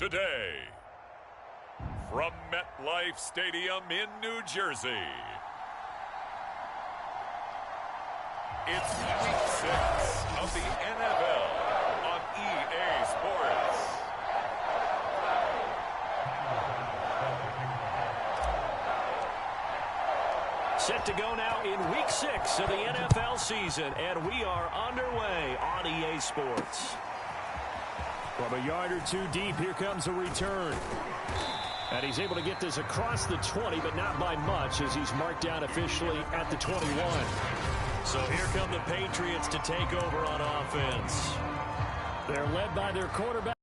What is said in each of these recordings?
today. From MetLife Stadium in New Jersey, it's Week 6 of the NFL on EA Sports. Set to go now in Week 6 of the NFL season, and we are underway on EA Sports. From a yard or two deep, here comes a return. And he's able to get this across the 20, but not by much, as he's marked down officially at the 21. So here come the Patriots to take over on offense. They're led by their quarterback.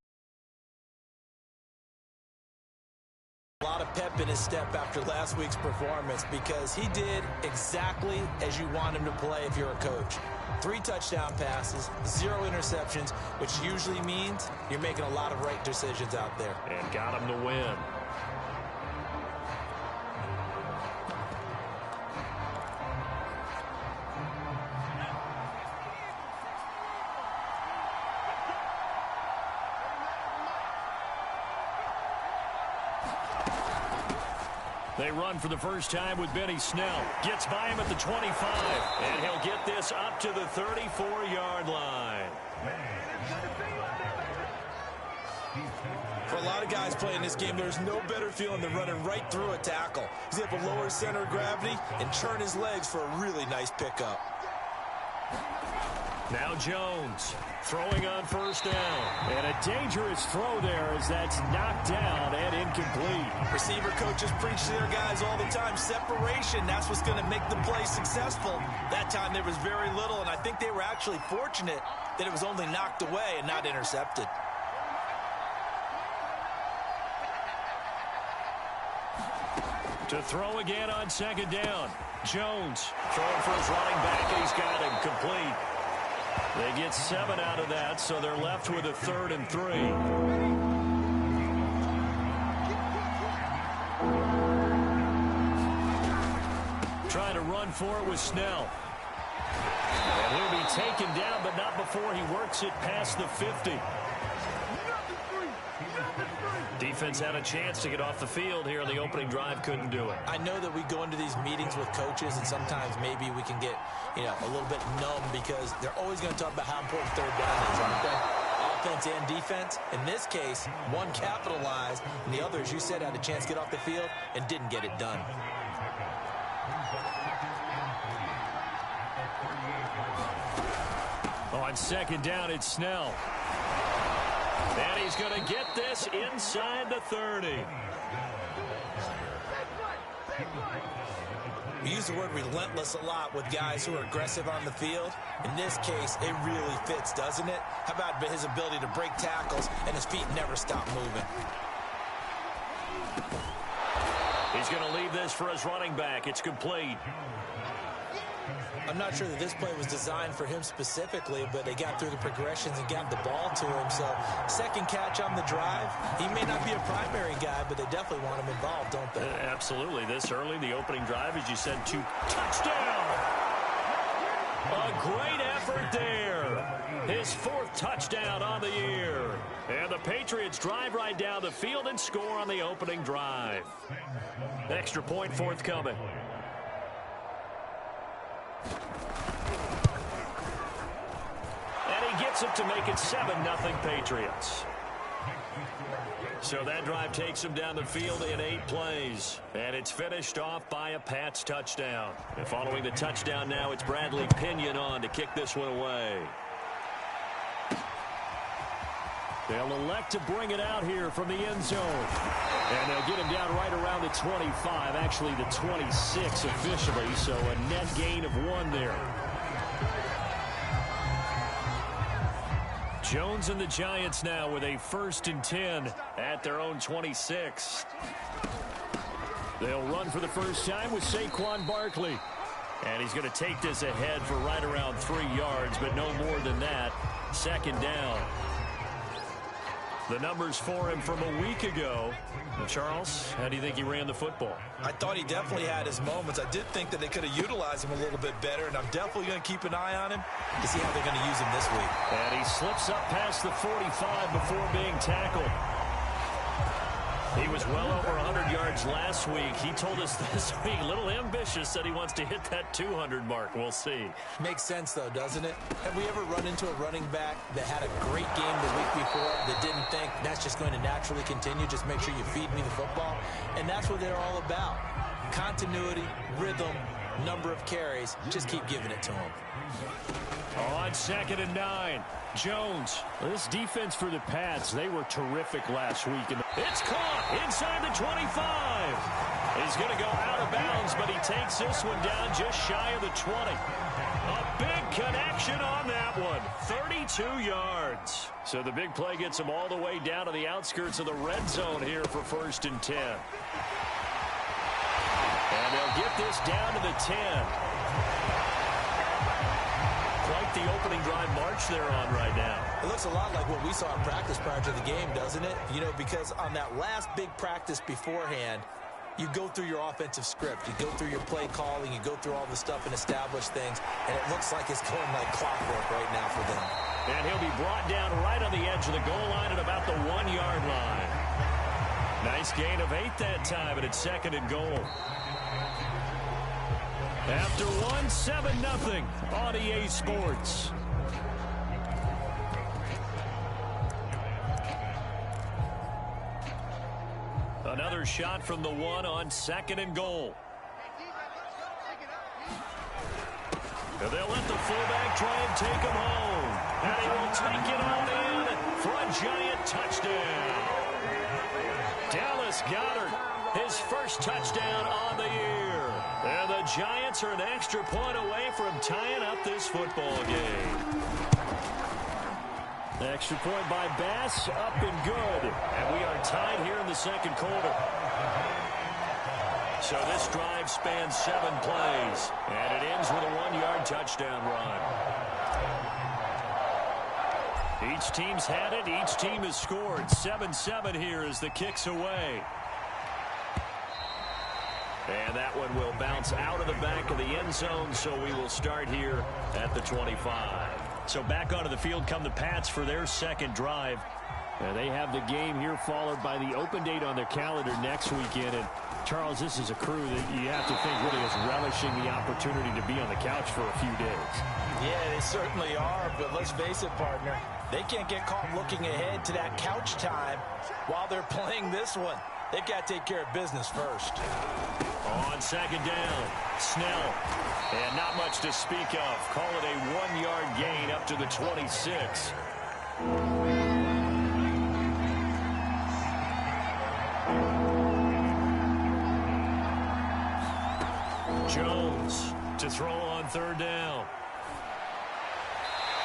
A lot of pep in his step after last week's performance, because he did exactly as you want him to play if you're a coach. 3 touchdown passes, 0 interceptions, which usually means you're making a lot of right decisions out there. And got him to win. They run for the first time with Benny Snell. Gets by him at the 25. And he'll get this up to the 34-yard line. For a lot of guys playing this game, there's no better feeling than running right through a tackle. He's able to lower his center of gravity and turn his legs for a really nice pickup. Now Jones throwing on first down. And a dangerous throw there as that's knocked down and incomplete. Receiver coaches preach to their guys all the time. Separation, that's what's going to make the play successful. That time there was very little, and I think they were actually fortunate that it was only knocked away and not intercepted. To throw again on second down. Jones throwing for his running back, and he's got him complete. They get 7 out of that, so they're left with a 3rd and 3. Trying to run for it with Snell. And he'll be taken down, but not before he works it past the 50. Defense had a chance to get off the field here on the opening drive, couldn't do it. I know that we go into these meetings with coaches, and sometimes maybe we can get, a little bit numb, because they're always going to talk about how important third down is, aren't they? Offense and defense. In this case, one capitalized, and the other, as you said, had a chance to get off the field and didn't get it done. On second down, it's Snell. And he's going to get this inside the 30. We use the word relentless a lot with guys who are aggressive on the field. In this case, it really fits, doesn't it? How about his ability to break tackles and his feet never stop moving? He's going to leave this for his running back. It's complete. I'm not sure that this play was designed for him specifically, but they got through the progressions and got the ball to him. So, second catch on the drive. He may not be a primary guy, but they definitely want him involved, don't they? Absolutely. This early, the opening drive, as you said, 2 touchdowns. A great effort there. His 4th touchdown on the year. And the Patriots drive right down the field and score on the opening drive. Extra point forthcoming. And he gets it to make it 7-0 Patriots. So that drive takes him down the field in 8 plays. And it's finished off by a Pats touchdown. And following the touchdown now, it's Bradley Pinion on to kick this one away. They'll elect to bring it out here from the end zone. And they'll get him down right around the 25, actually the 26 officially, so a net gain of 1 there. Jones and the Giants now with a 1st and 10 at their own 26. They'll run for the first time with Saquon Barkley. And he's going to take this ahead for right around 3 yards, but no more than that. 2nd down. The numbers for him from a week ago. Charles, how do you think he ran the football? I thought he definitely had his moments. I did think that they could have utilized him a little bit better, and I'm definitely going to keep an eye on him to see how they're going to use him this week. And he slips up past the 45 before being tackled. was well over 100 yards last week. He told us this week, a little ambitious, said he wants to hit that 200 mark. We'll see. Makes sense, though, doesn't it? Have we ever run into a running back that had a great game the week before that didn't think that's just going to naturally continue? Just make sure you feed me the football. And that's what they're all about. Continuity, rhythm, number of carries. Just keep giving it to them. On 2nd and 9, Jones. This defense for the Pats, they were terrific last week. It's caught inside the 25. He's going to go out of bounds, but he takes this one down just shy of the 20. A big connection on that one. 32 yards. So the big play gets him all the way down to the outskirts of the red zone here for 1st and 10. And they'll get this down to the 10. Quite the opening drive march they're on right now. It looks a lot like what we saw in practice prior to the game, doesn't it? You know, because on that last big practice beforehand, you go through your offensive script. You go through your play calling. You go through all the stuff and establish things. And it looks like it's going like clockwork right now for them. And he'll be brought down right on the edge of the goal line at about the 1-yard line. Nice gain of 8 that time, and it's 2nd and goal. After 7-0 on EA Sports. Another shot from the 1 on 2nd and goal. And they'll let the fullback try and take him home. And he will take it on in for a giant touchdown. Dallas Goedert, his first touchdown on the year. And the Giants are an extra point away from tying up this football game. Extra point by Bass, up and good. And we are tied here in the 2nd quarter. So this drive spans 7 plays. And it ends with a 1-yard touchdown run. Each team's had it. Each team has scored. 7-7 here as the kick's away. And that one will bounce out of the back of the end zone, so we will start here at the 25. So back onto the field come the Pats for their 2nd drive. And they have the game here followed by the open date on their calendar next weekend. And Charles, this is a crew that you have to think really is relishing the opportunity to be on the couch for a few days. Yeah, they certainly are, but let's face it, partner. They can't get caught looking ahead to that couch time while they're playing this one. They've got to take care of business first. On 2nd down, Snell. And not much to speak of. Call it a 1-yard gain up to the 26. Jones to throw on 3rd down.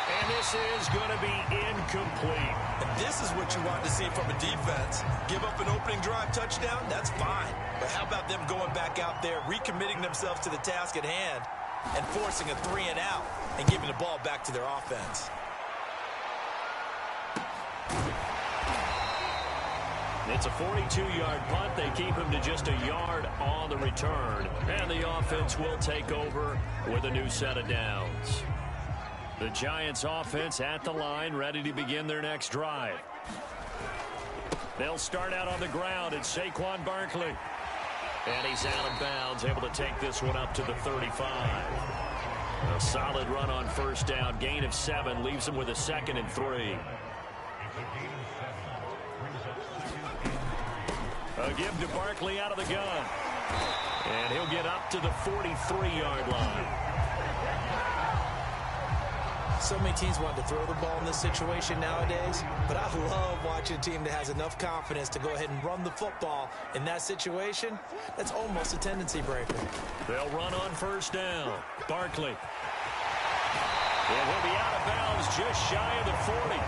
And this is going to be incomplete. And this is what you want to see from a defense. Give up an opening drive touchdown, that's fine. But how about them going back out there, recommitting themselves to the task at hand, and forcing a 3-and-out and giving the ball back to their offense? It's a 42-yard punt. They keep him to just a yard on the return. And the offense will take over with a new set of downs. The Giants offense at the line, ready to begin their next drive. They'll start out on the ground. It's Saquon Barkley. And he's out of bounds, able to take this one up to the 35. A solid run on 1st down. Gain of 7 leaves him with a 2nd and 3. A give to Barkley out of the gun. And he'll get up to the 43-yard line. So many teams want to throw the ball in this situation nowadays, but I love watching a team that has enough confidence to go ahead and run the football in that situation. That's almost a tendency breaker. They'll run on 1st down. Barkley. And he'll be out of bounds just shy of the 40.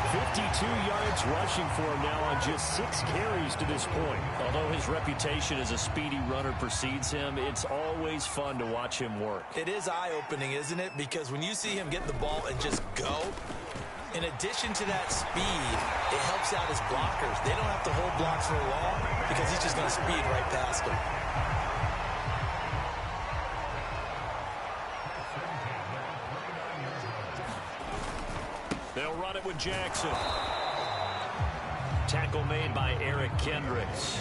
52 yards rushing for him now on just 6 carries to this point. Although his reputation as a speedy runner precedes him, it's always fun to watch him work. It is eye-opening, isn't it? Because when you see him get the ball and just go, in addition to that speed, it helps out his blockers. They don't have to hold blocks for long because he's just going to speed right past them. They'll run it with Jackson. Tackle made by Eric Kendricks.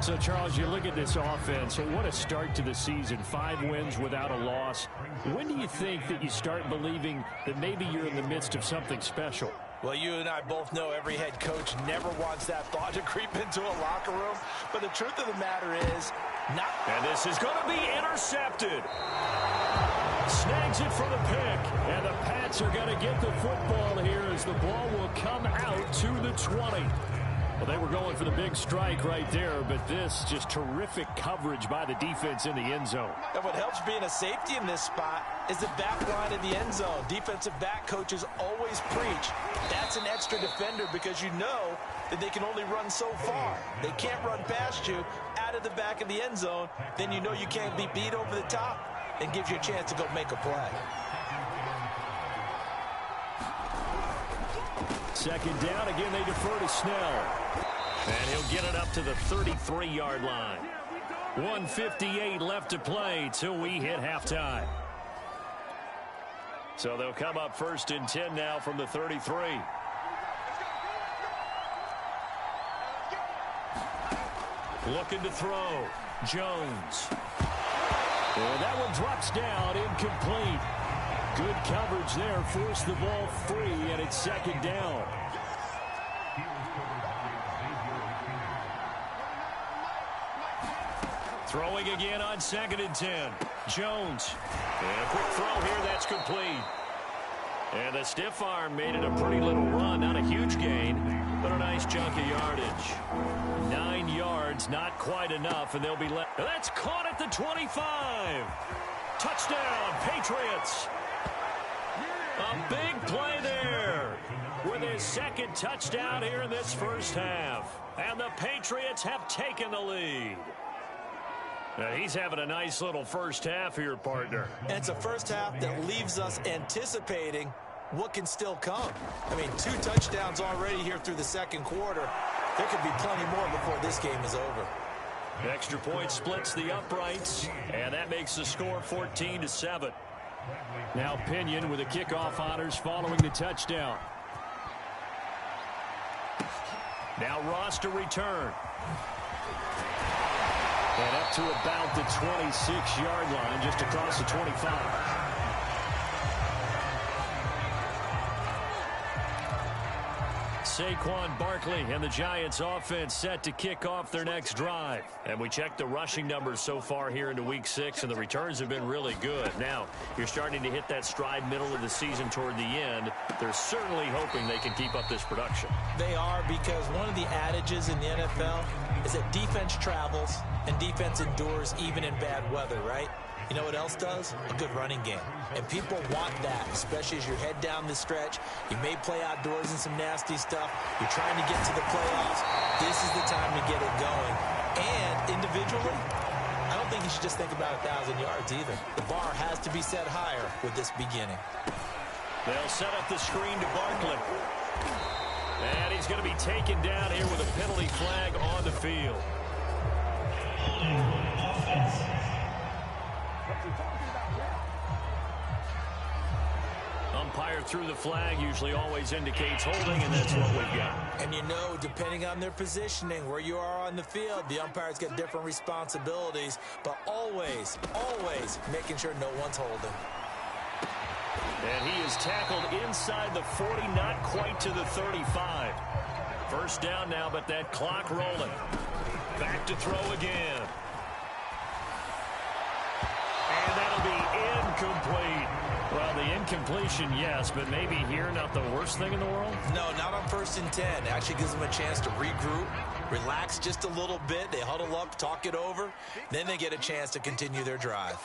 So, Charles, you look at this offense, what a start to the season. 5 wins without a loss. When do you think that you start believing that maybe you're in the midst of something special? Well, you and I both know every head coach never wants that thought to creep into a locker room. But the truth of the matter is, not. And this is going to be intercepted. Snags it for the pick. And the Pats are going to get the football here as the ball will come out to the 20. Well, they were going for the big strike right there, but this just terrific coverage by the defense in the end zone. And what helps being a safety in this spot is the back line of the end zone. Defensive back coaches always preach. That's an extra defender because you know that they can only run so far. They can't run past you out of the back of the end zone. Then you know you can't be beat over the top and gives you a chance to go make a play. Second down, again they defer to Snell. And he'll get it up to the 33-yard line. 1:58 left to play till we hit halftime. So they'll come up 1st and 10 now from the 33. Looking to throw. Jones. And that one drops down, incomplete. Good coverage there, forced the ball free, and it's 2nd down. Throwing again on 2nd and 10. Jones. And a quick throw here, that's complete. And the stiff arm made it a pretty little run. Not a huge gain, but a nice chunk of yardage. 9 yards, not quite enough, and they'll be left. That's caught at the 25. Touchdown, Patriots. A big play there with his 2nd touchdown here in this first half. And the Patriots have taken the lead. Now he's having a nice little first half here, partner. And it's a first half that leaves us anticipating what can still come. I mean, 2 touchdowns already here through the 2nd quarter. There could be plenty more before this game is over. The extra point splits the uprights, and that makes the score 14-7. Now Pinion with the kickoff honors following the touchdown. Now Ross to return. And up to about the 26-yard line, just across the 25. Saquon Barkley and the Giants offense set to kick off their next drive. And we checked the rushing numbers so far here into week 6, and the returns have been really good. Now, you're starting to hit that stride middle of the season toward the end. They're certainly hoping they can keep up this production. They are, because one of the adages in the NFL is that defense travels and defense endures even in bad weather, right? You know what else does? A good running game. And people want that, especially as you head down the stretch. You may play outdoors in some nasty stuff. You're trying to get to the playoffs. This is the time to get it going. And individually, I don't think you should just think about 1,000 yards either. The bar has to be set higher with this beginning. They'll set up the screen to Barkley. And he's going to be taken down here with a penalty flag on the field. Umpire through the flag usually always indicates holding, and that's what we've got. And you know, depending on their positioning, where you are on the field, the umpires get different responsibilities, but always, always making sure no one's holding. And he is tackled inside the 40, not quite to the 35. First down now, but that clock rolling. Back to throw again. And that'll be incomplete. Well, the incompletion, yes, but maybe here not the worst thing in the world? No, not on 1st and 10. It actually gives them a chance to regroup, relax just a little bit. They huddle up, talk it over. Then they get a chance to continue their drive.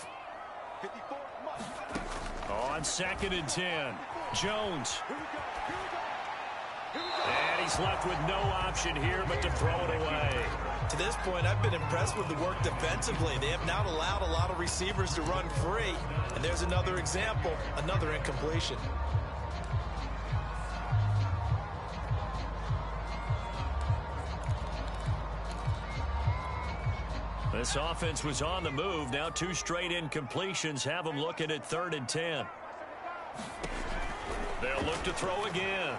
On 2nd and 10, Jones. And he's left with no option here but to throw it away. To this point, I've been impressed with the work defensively. They have not allowed a lot of receivers to run free. And there's another example, another incompletion. This offense was on the move. Now 2 straight incompletions have them looking at 3rd and 10. They'll look to throw again.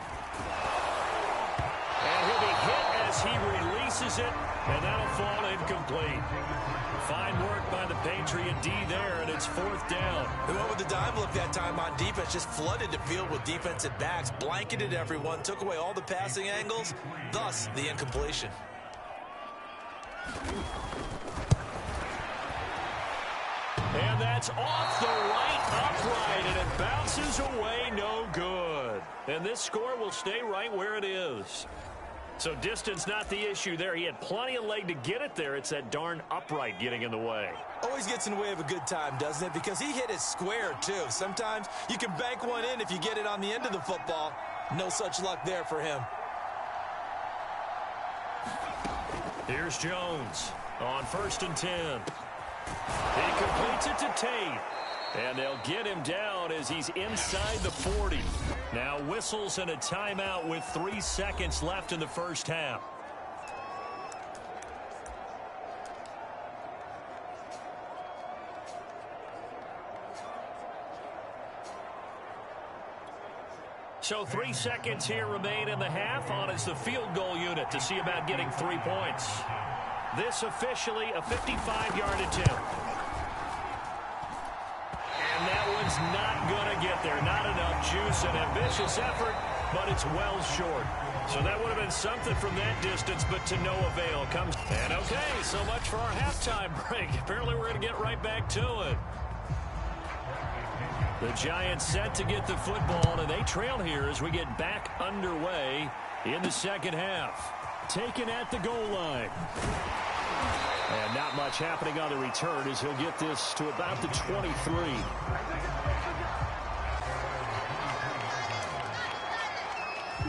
And He'll be hit as he releases it, and that'll fall incomplete. Fine work by the Patriot D there, and it's 4th down. They went with the dime look that time on defense, just flooded the field with defensive backs, blanketed everyone, took away all the passing angles, thus the incompletion. And that's off the right upright, and it bounces away no good. And this score will stay right where it is. So distance not the issue there. He had plenty of leg to get it there. It's that darn upright getting in the way. Always gets in the way of a good time, doesn't it? Because he hit it square, too. Sometimes you can bank one in if you get it on the end of the football. No such luck there for him. Here's Jones on 1st and 10. He completes it to Tate. And they'll get him down as he's inside the 40. Now whistles and a timeout with 3 seconds left in the first half. So 3 seconds here remain in the half. On is the field goal unit to see about getting 3 points. This officially a 55-yard attempt. And that one's not going to get there. Not enough juice. An ambitious effort, but it's well short. So that would have been something from that distance, but to no avail. And okay, so much for our halftime break. Apparently we're going to get right back to it. The Giants set to get the football, and they trail here as we get back underway in the second half. Taken at the goal line. And not much happening on the return as he'll get this to about the 23.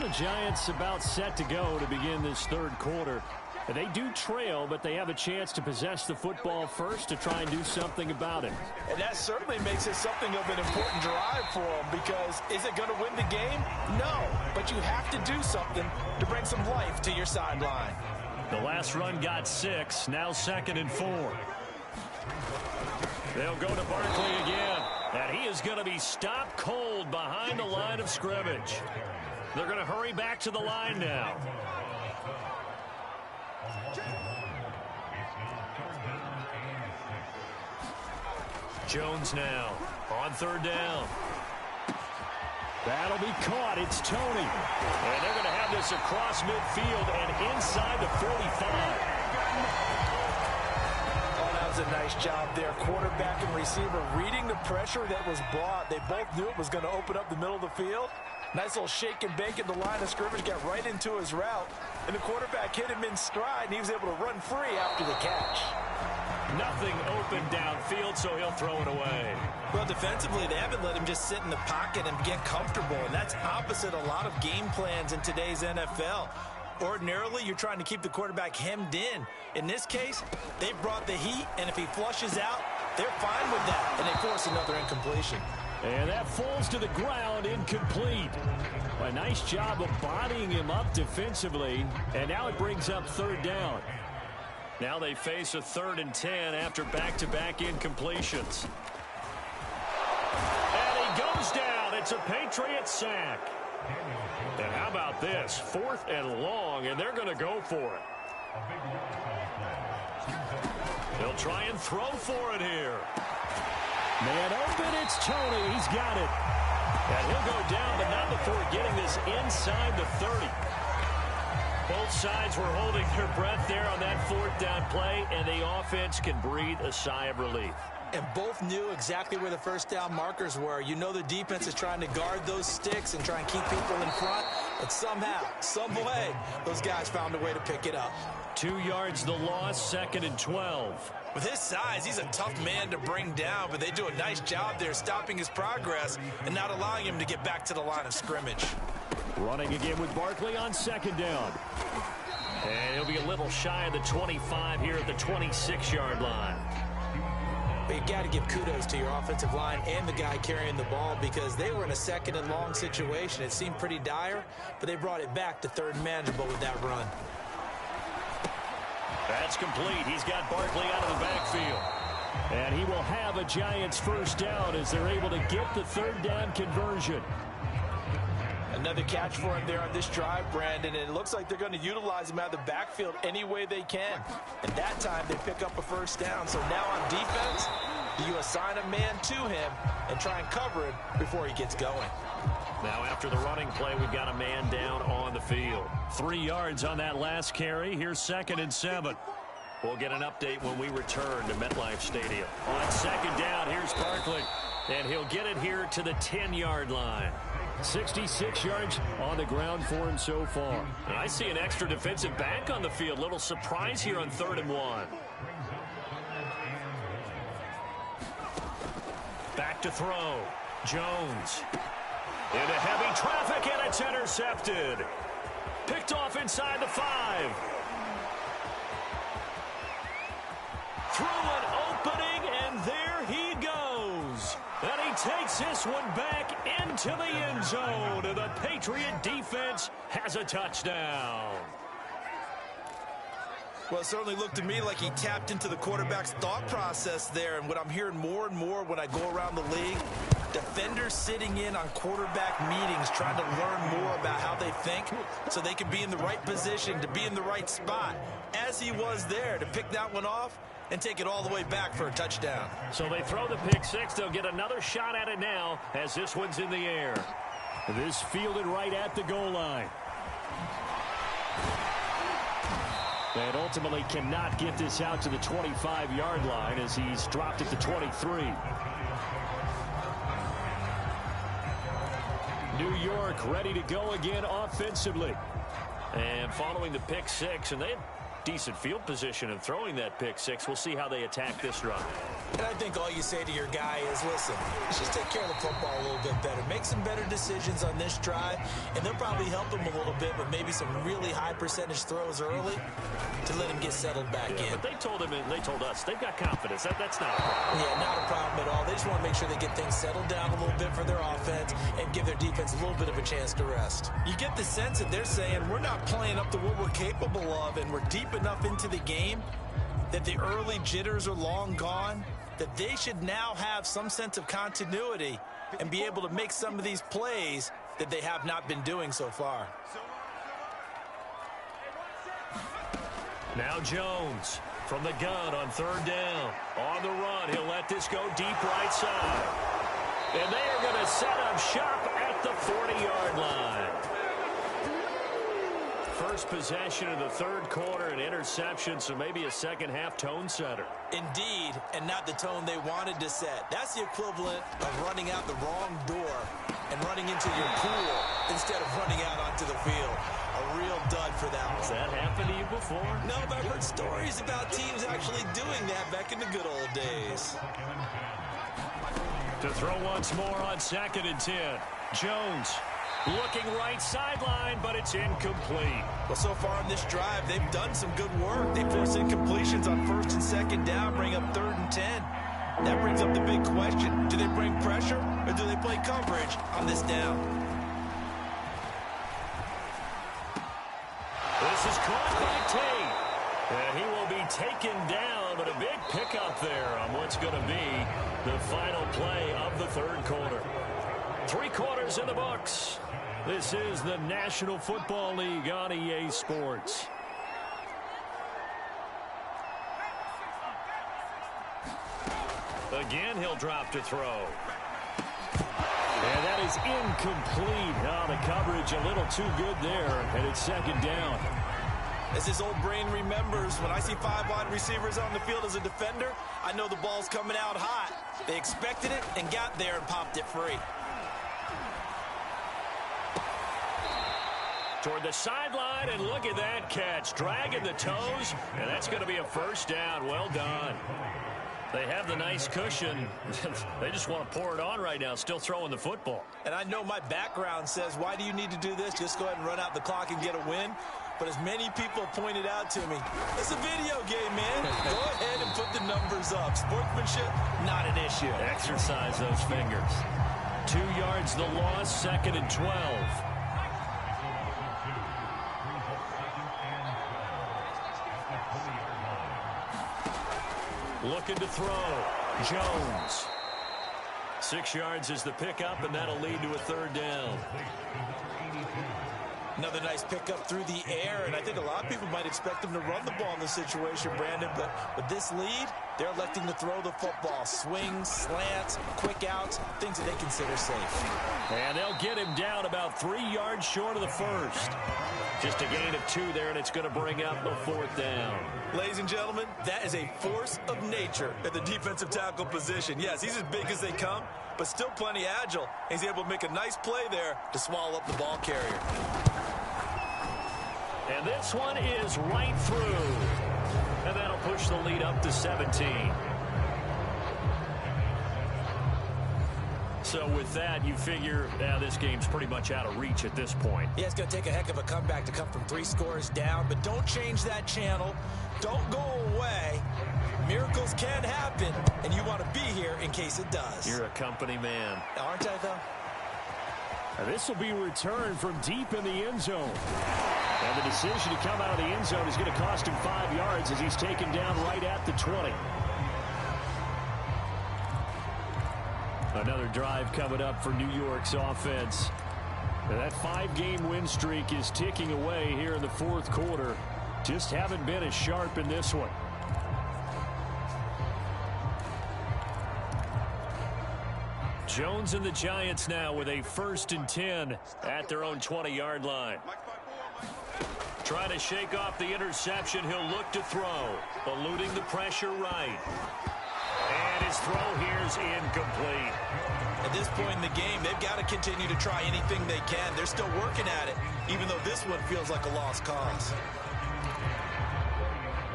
The Giants about set to go to begin this third quarter. And they do trail, but they have a chance to possess the football first to try and do something about it. And that certainly makes it something of an important drive for them, because is it going to win the game? No, but you have to do something to bring some life to your sideline. The last run got 6, now 2nd and 4. They'll go to Barkley again, and he is going to be stopped cold behind the line of scrimmage. They're going to hurry back to the line now. Jones now on 3rd down. That'll be caught. It's Tony. And they're going to have this across midfield and inside the 45. Oh, that was a nice job there. Quarterback and receiver reading the pressure that was brought. They both knew it was going to open up the middle of the field. Nice little shake and bake at the line of scrimmage. Got right into his route. And the quarterback hit him in stride, and he was able to run free after the catch. Nothing open downfield, so he'll throw it away. Well, defensively, they haven't let him just sit in the pocket and get comfortable, and that's opposite a lot of game plans in today's NFL. Ordinarily, you're trying to keep the quarterback hemmed in. In this case, they brought the heat, and if he flushes out, they're fine with that, and they force another incompletion. And that falls to the ground, incomplete. A nice job of bodying him up defensively, and now it brings up 3rd down. Now they face a 3rd and 10 after back-to-back incompletions. And he goes down. It's a Patriot sack. And how about this? 4th and long, and they're going to go for it. They'll try and throw for it here. Man open, it's Tony. He's got it. And he'll go down, but not before getting this inside the 30. Both sides were holding their breath there on that 4th down play, and the offense can breathe a sigh of relief. And both knew exactly where the first down markers were. You know the defense is trying to guard those sticks and try and keep people in front, but somehow, some way, those guys found a way to pick it up. 2 yards the loss, 2nd and 12. With his size, he's a tough man to bring down, but they do a nice job there stopping his progress and not allowing him to get back to the line of scrimmage. Running again with Barkley on 2nd down. And he'll be a little shy of the 25 here at the 26-yard line. But you got to give kudos to your offensive line and the guy carrying the ball, because they were in a 2nd and long situation. It seemed pretty dire, but they brought it back to 3rd and manageable with that run. That's complete. He's got Barkley out of the backfield. And he will have a Giants 1st down as they're able to get the 3rd down conversion. Another catch for him there on this drive, Brandon, and it looks like they're going to utilize him out of the backfield any way they can. And that time they pick up a first down. So now on defense, you assign a man to him and try and cover him before he gets going. Now after the running play, we've got a man down on the field. 3 yards on that last carry. Here's 2nd and 7. We'll get an update when we return to MetLife Stadium. On 2nd down, here's Barkley. And he'll get it here to the 10-yard line. 66 yards on the ground for him so far. And I see an extra defensive back on the field. Little surprise here on 3rd and 1. Back to throw. Jones. Into heavy traffic, and it's intercepted. Picked off inside the 5. Through an opening, and there he goes. And he takes this one back into the end zone. And the Patriot defense has a touchdown. Well, it certainly looked to me like he tapped into the quarterback's thought process there. And what I'm hearing more and more when I go around the league, defenders sitting in on quarterback meetings trying to learn more about how they think so they can be in the right position, to be in the right spot, as he was there, to pick that one off and take it all the way back for a touchdown. So they throw the pick six. They'll get another shot at it now as this one's in the air. This fielded right at the goal line. And ultimately cannot get this out to the 25-yard line as he's dropped at the 23. New York ready to go again offensively. And following the pick six, and they had decent field position in throwing that pick six. We'll see how they attack this run. And I think all you say to your guy is, listen, let's just take care of the football a little bit better. Make some better decisions on this drive, and they'll probably help him a little bit with maybe some really high percentage throws early to let him get settled back in. But they told him, and they told us, they've got confidence. That's not a problem. Yeah, not a problem at all. They just want to make sure they get things settled down a little bit for their offense and give their defense a little bit of a chance to rest. You get the sense that they're saying we're not playing up to what we're capable of, and we're deep enough into the game that the early jitters are long gone, that they should now have some sense of continuity and be able to make some of these plays that they have not been doing so far. Now Jones from the gun on 3rd down. On the run, he'll let this go deep right side. And they are going to set up shop at the 40-yard line. First possession of the 3rd quarter, an interception, so maybe a second-half tone setter. Indeed, and not the tone they wanted to set. That's the equivalent of running out the wrong door and running into your pool instead of running out onto the field. A real dud for that one. Has that happened to you before? No, but I've heard stories about teams actually doing that back in the good old days. To throw once more on 2nd and 10. Jones looking right sideline, but it's incomplete. Well, so far in this drive, they've done some good work. They force incompletions on 1st and 2nd down, bring up 3rd and 10. That brings up the big question. Do they bring pressure, or do they play coverage on this down? This is caught by Tate. And he will be taken down, but a big pickup there on what's going to be the final play of the 3rd quarter. 3 quarters in the books. This is the National Football League on EA Sports. Again, he'll drop to throw. And that is incomplete. Oh, the coverage a little too good there, and it's 2nd down. As his old brain remembers, when I see 5 wide receivers on the field as a defender, I know the ball's coming out hot. They expected it and got there and popped it free. Toward the sideline, and look at that catch. Dragging the toes, and that's going to be a first down. Well done. They have the nice cushion. They just want to pour it on right now, still throwing the football. And I know my background says, why do you need to do this? Just go ahead and run out the clock and get a win. But as many people pointed out to me, it's a video game, man. Go ahead and put the numbers up. Sportsmanship, not an issue. Exercise those fingers. 2 yards the loss, 2nd and 12. Looking to throw. Jones. 6 yards is the pickup, and that'll lead to a 3rd down. Another nice pickup through the air, and I think a lot of people might expect them to run the ball in this situation, Brandon, but with this lead, they're electing to throw the football. Swings, slants, quick outs, things that they consider safe. And they'll get him down about 3 yards short of the first. Just a gain of 2 there, and it's going to bring up the 4th down. Ladies and gentlemen, that is a force of nature at the defensive tackle position. Yes, he's as big as they come, but still plenty agile. He's able to make a nice play there to swallow up the ball carrier. And this one is right through. And that'll push the lead up to 17. So with that, you figure this game's pretty much out of reach at this point. Yeah, it's going to take a heck of a comeback to come from 3 scores down, but don't change that channel. Don't go away. Miracles can happen, and you want to be here in case it does. You're a company man. Aren't I, though? And this will be returned from deep in the end zone. And the decision to come out of the end zone is going to cost him 5 yards as he's taken down right at the 20. Another drive coming up for New York's offense. And that 5-game win streak is ticking away here in the 4th quarter. Just haven't been as sharp in this one. Jones and the Giants now with a 1st and 10 at their own 20-yard line. Trying to shake off the interception. He'll look to throw. Eluding the pressure right. And his throw here is incomplete. At this point in the game, they've got to continue to try anything they can. They're still working at it, even though this one feels like a lost cause.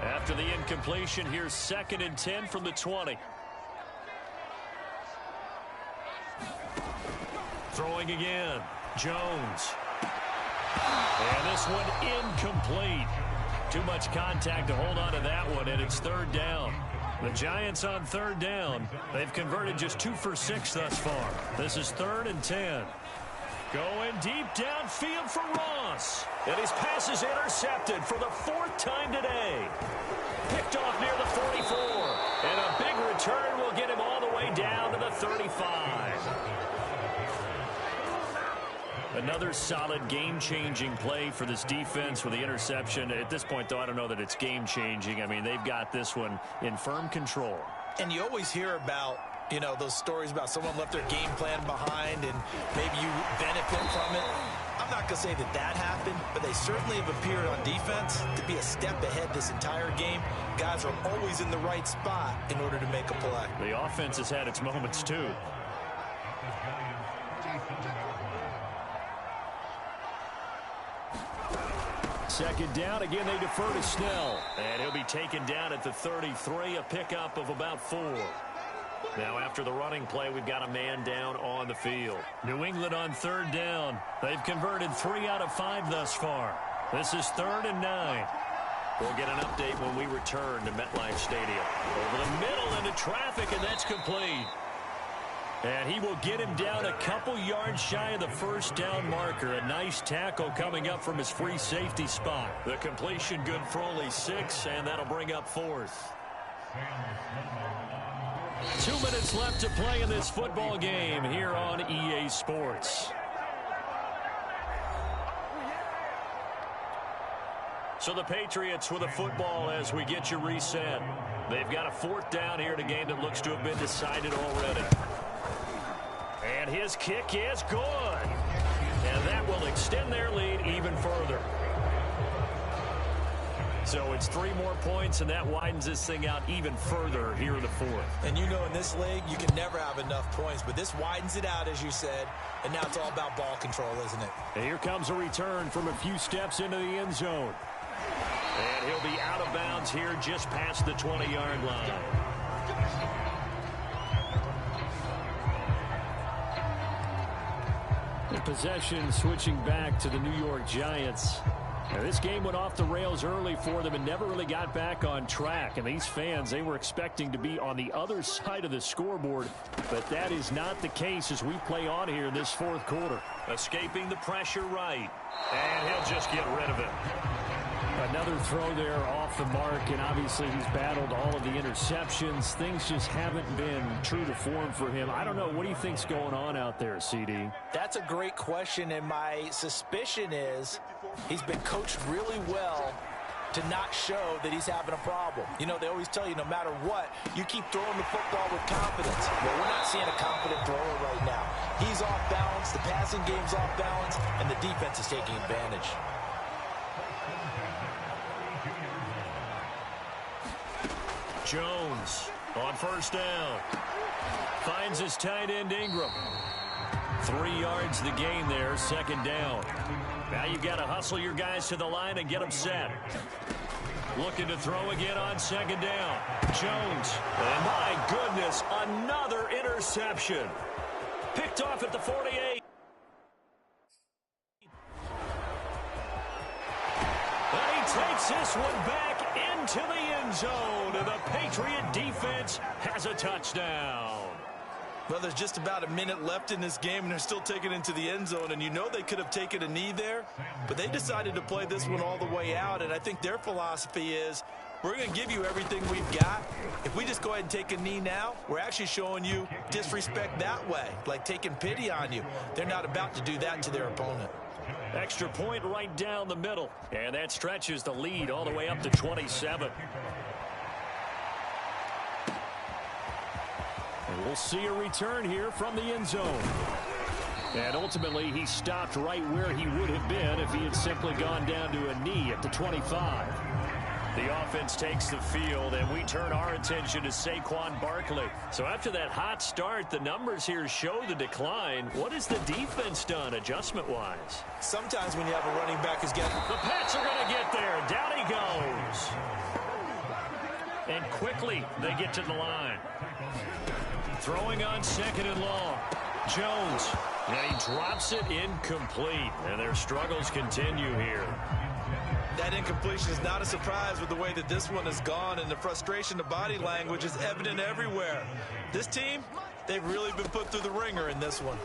After the incompletion, here's 2nd and 10 from the 20. Throwing again. Jones. And this one incomplete. Too much contact to hold on to that one, and it's 3rd down. The Giants on 3rd down. They've converted just 2 for 6 thus far. This is 3rd and 10. Going deep downfield for Ross. And his pass is intercepted for the 4th time today. Picked off near the 44. And a big return will get him all the way down to the 35. Another solid game-changing play for this defense with the interception. At this point, though, I don't know that it's game-changing. I mean, they've got this one in firm control. And you always hear about, you know, those stories about someone left their game plan behind and maybe you benefit from it. I'm not going to say that that happened, but they certainly have appeared on defense to be a step ahead this entire game. Guys are always in the right spot in order to make a play. The offense has had its moments, too. Second down. Again, they defer to Snell. And he'll be taken down at the 33, a pickup of about 4. Now, after the running play, we've got a man down on the field. New England on 3rd down. They've converted 3 out of 5 thus far. This is 3rd and 9. We'll get an update when we return to MetLife Stadium. Over the middle into traffic, and that's complete. And he will get him down a couple yards shy of the 1st down marker. A nice tackle coming up from his free safety spot. The completion good for only 6, and that'll bring up 4th. 2 minutes left to play in this football game here on EA Sports. So the Patriots with a football as we get you reset. They've got a 4th down here in a game that looks to have been decided already. And his kick is good. And that will extend their lead even further. So it's 3 more points, and that widens this thing out even further here in the 4th. And you know in this league, you can never have enough points, but this widens it out, as you said, and now it's all about ball control, isn't it? And here comes a return from a few steps into the end zone. And he'll be out of bounds here just past the 20-yard line. The possession switching back to the New York Giants. Now, this game went off the rails early for them and never really got back on track. And these fans, they were expecting to be on the other side of the scoreboard. But that is not the case as we play on here in this 4th quarter. Escaping the pressure right. And he'll just get rid of it. Another throw there off the mark, and obviously he's battled all of the interceptions. Things just haven't been true to form for him. I don't know. What do you think's going on out there, CD? That's a great question, and my suspicion is he's been coached really well to not show that he's having a problem. You know, they always tell you no matter what, you keep throwing the football with confidence. Well, we're not seeing a confident thrower right now. He's off balance, the passing game's off balance, and the defense is taking advantage. Jones on first down. Finds his tight end Ingram. 3 yards the gain there, second down. Now you've got to hustle your guys to the line and get them set. Looking to throw again on second down. Jones. And my goodness, another interception. Picked off at the 48. And he takes this one back into the end zone. And the Patriot defense has a touchdown. Well, there's just about a minute left in this game, and they're still taking it into the end zone. And you know they could have taken a knee there, but they decided to play this one all the way out. And I think their philosophy is, we're going to give you everything we've got. If we just go ahead and take a knee now, we're actually showing you disrespect that way, like taking pity on you. They're not about to do that to their opponent. Extra point right down the middle. And that stretches the lead all the way up to 27. And we'll see a return here from the end zone. And ultimately, he stopped right where he would have been if he had simply gone down to a knee at the 25. The offense takes the field, and we turn our attention to Saquon Barkley. So after that hot start, the numbers here show the decline. What has the defense done adjustment-wise? Sometimes when you have a running back who's getting... The Pats are going to get there. Down he goes. And quickly, they get to the line. Throwing on second and long. Jones. And he drops it incomplete. And their struggles continue here. That incompletion is not a surprise with the way that this one has gone, and the frustration, the body language is evident everywhere. This team, they've really been put through the ringer in this one.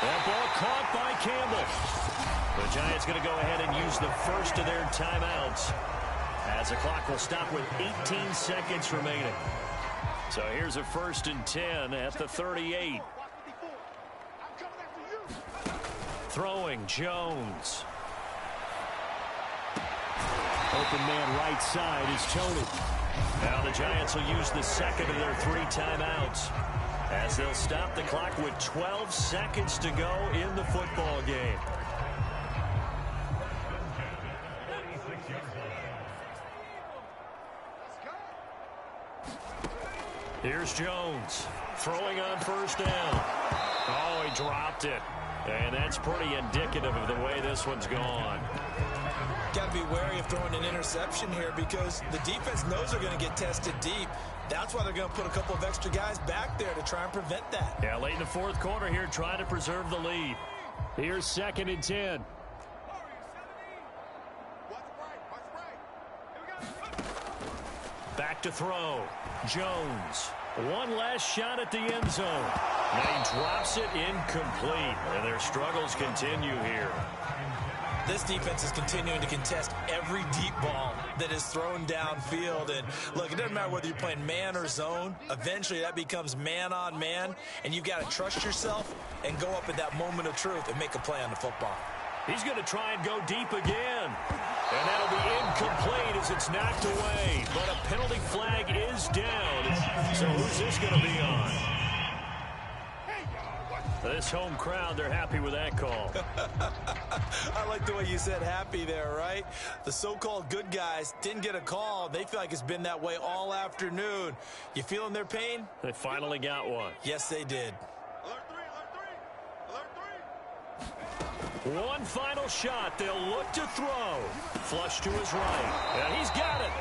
That ball caught by Campbell. The Giants going to go ahead and use the first of their timeouts, as the clock will stop with 18 seconds remaining. So here's a 1st and 10 at the 38. Throwing Jones. Open man right side is Tony. Now the Giants will use the second of their 3 timeouts, as they'll stop the clock with 12 seconds to go in the football game. Here's Jones throwing on first down. Oh, he dropped it. And that's pretty indicative of the way this one's gone. Got to be wary of throwing an interception here, because the defense knows they're going to get tested deep. That's why they're going to put a couple of extra guys back there to try and prevent that. Yeah, late in the 4th quarter here, trying to preserve the lead. Here's 2nd and 10. Back to throw. Jones. One last shot at the end zone. Now he drops it incomplete, and their struggles continue here. This defense is continuing to contest every deep ball that is thrown downfield. And look, it doesn't matter whether you're playing man or zone. Eventually that becomes man on man, and you've got to trust yourself and go up at that moment of truth and make a play on the football. He's going to try and go deep again. And that'll be incomplete as it's knocked away. But a penalty flag is down. So who's this going to be on? This home crowd, they're happy with that call. I like the way you said happy there, right? The so-called good guys didn't get a call. They feel like it's been that way all afternoon. You feeling their pain? They finally got one. Yes, they did. One final shot. They'll look to throw. Flush to his right. And he's got it.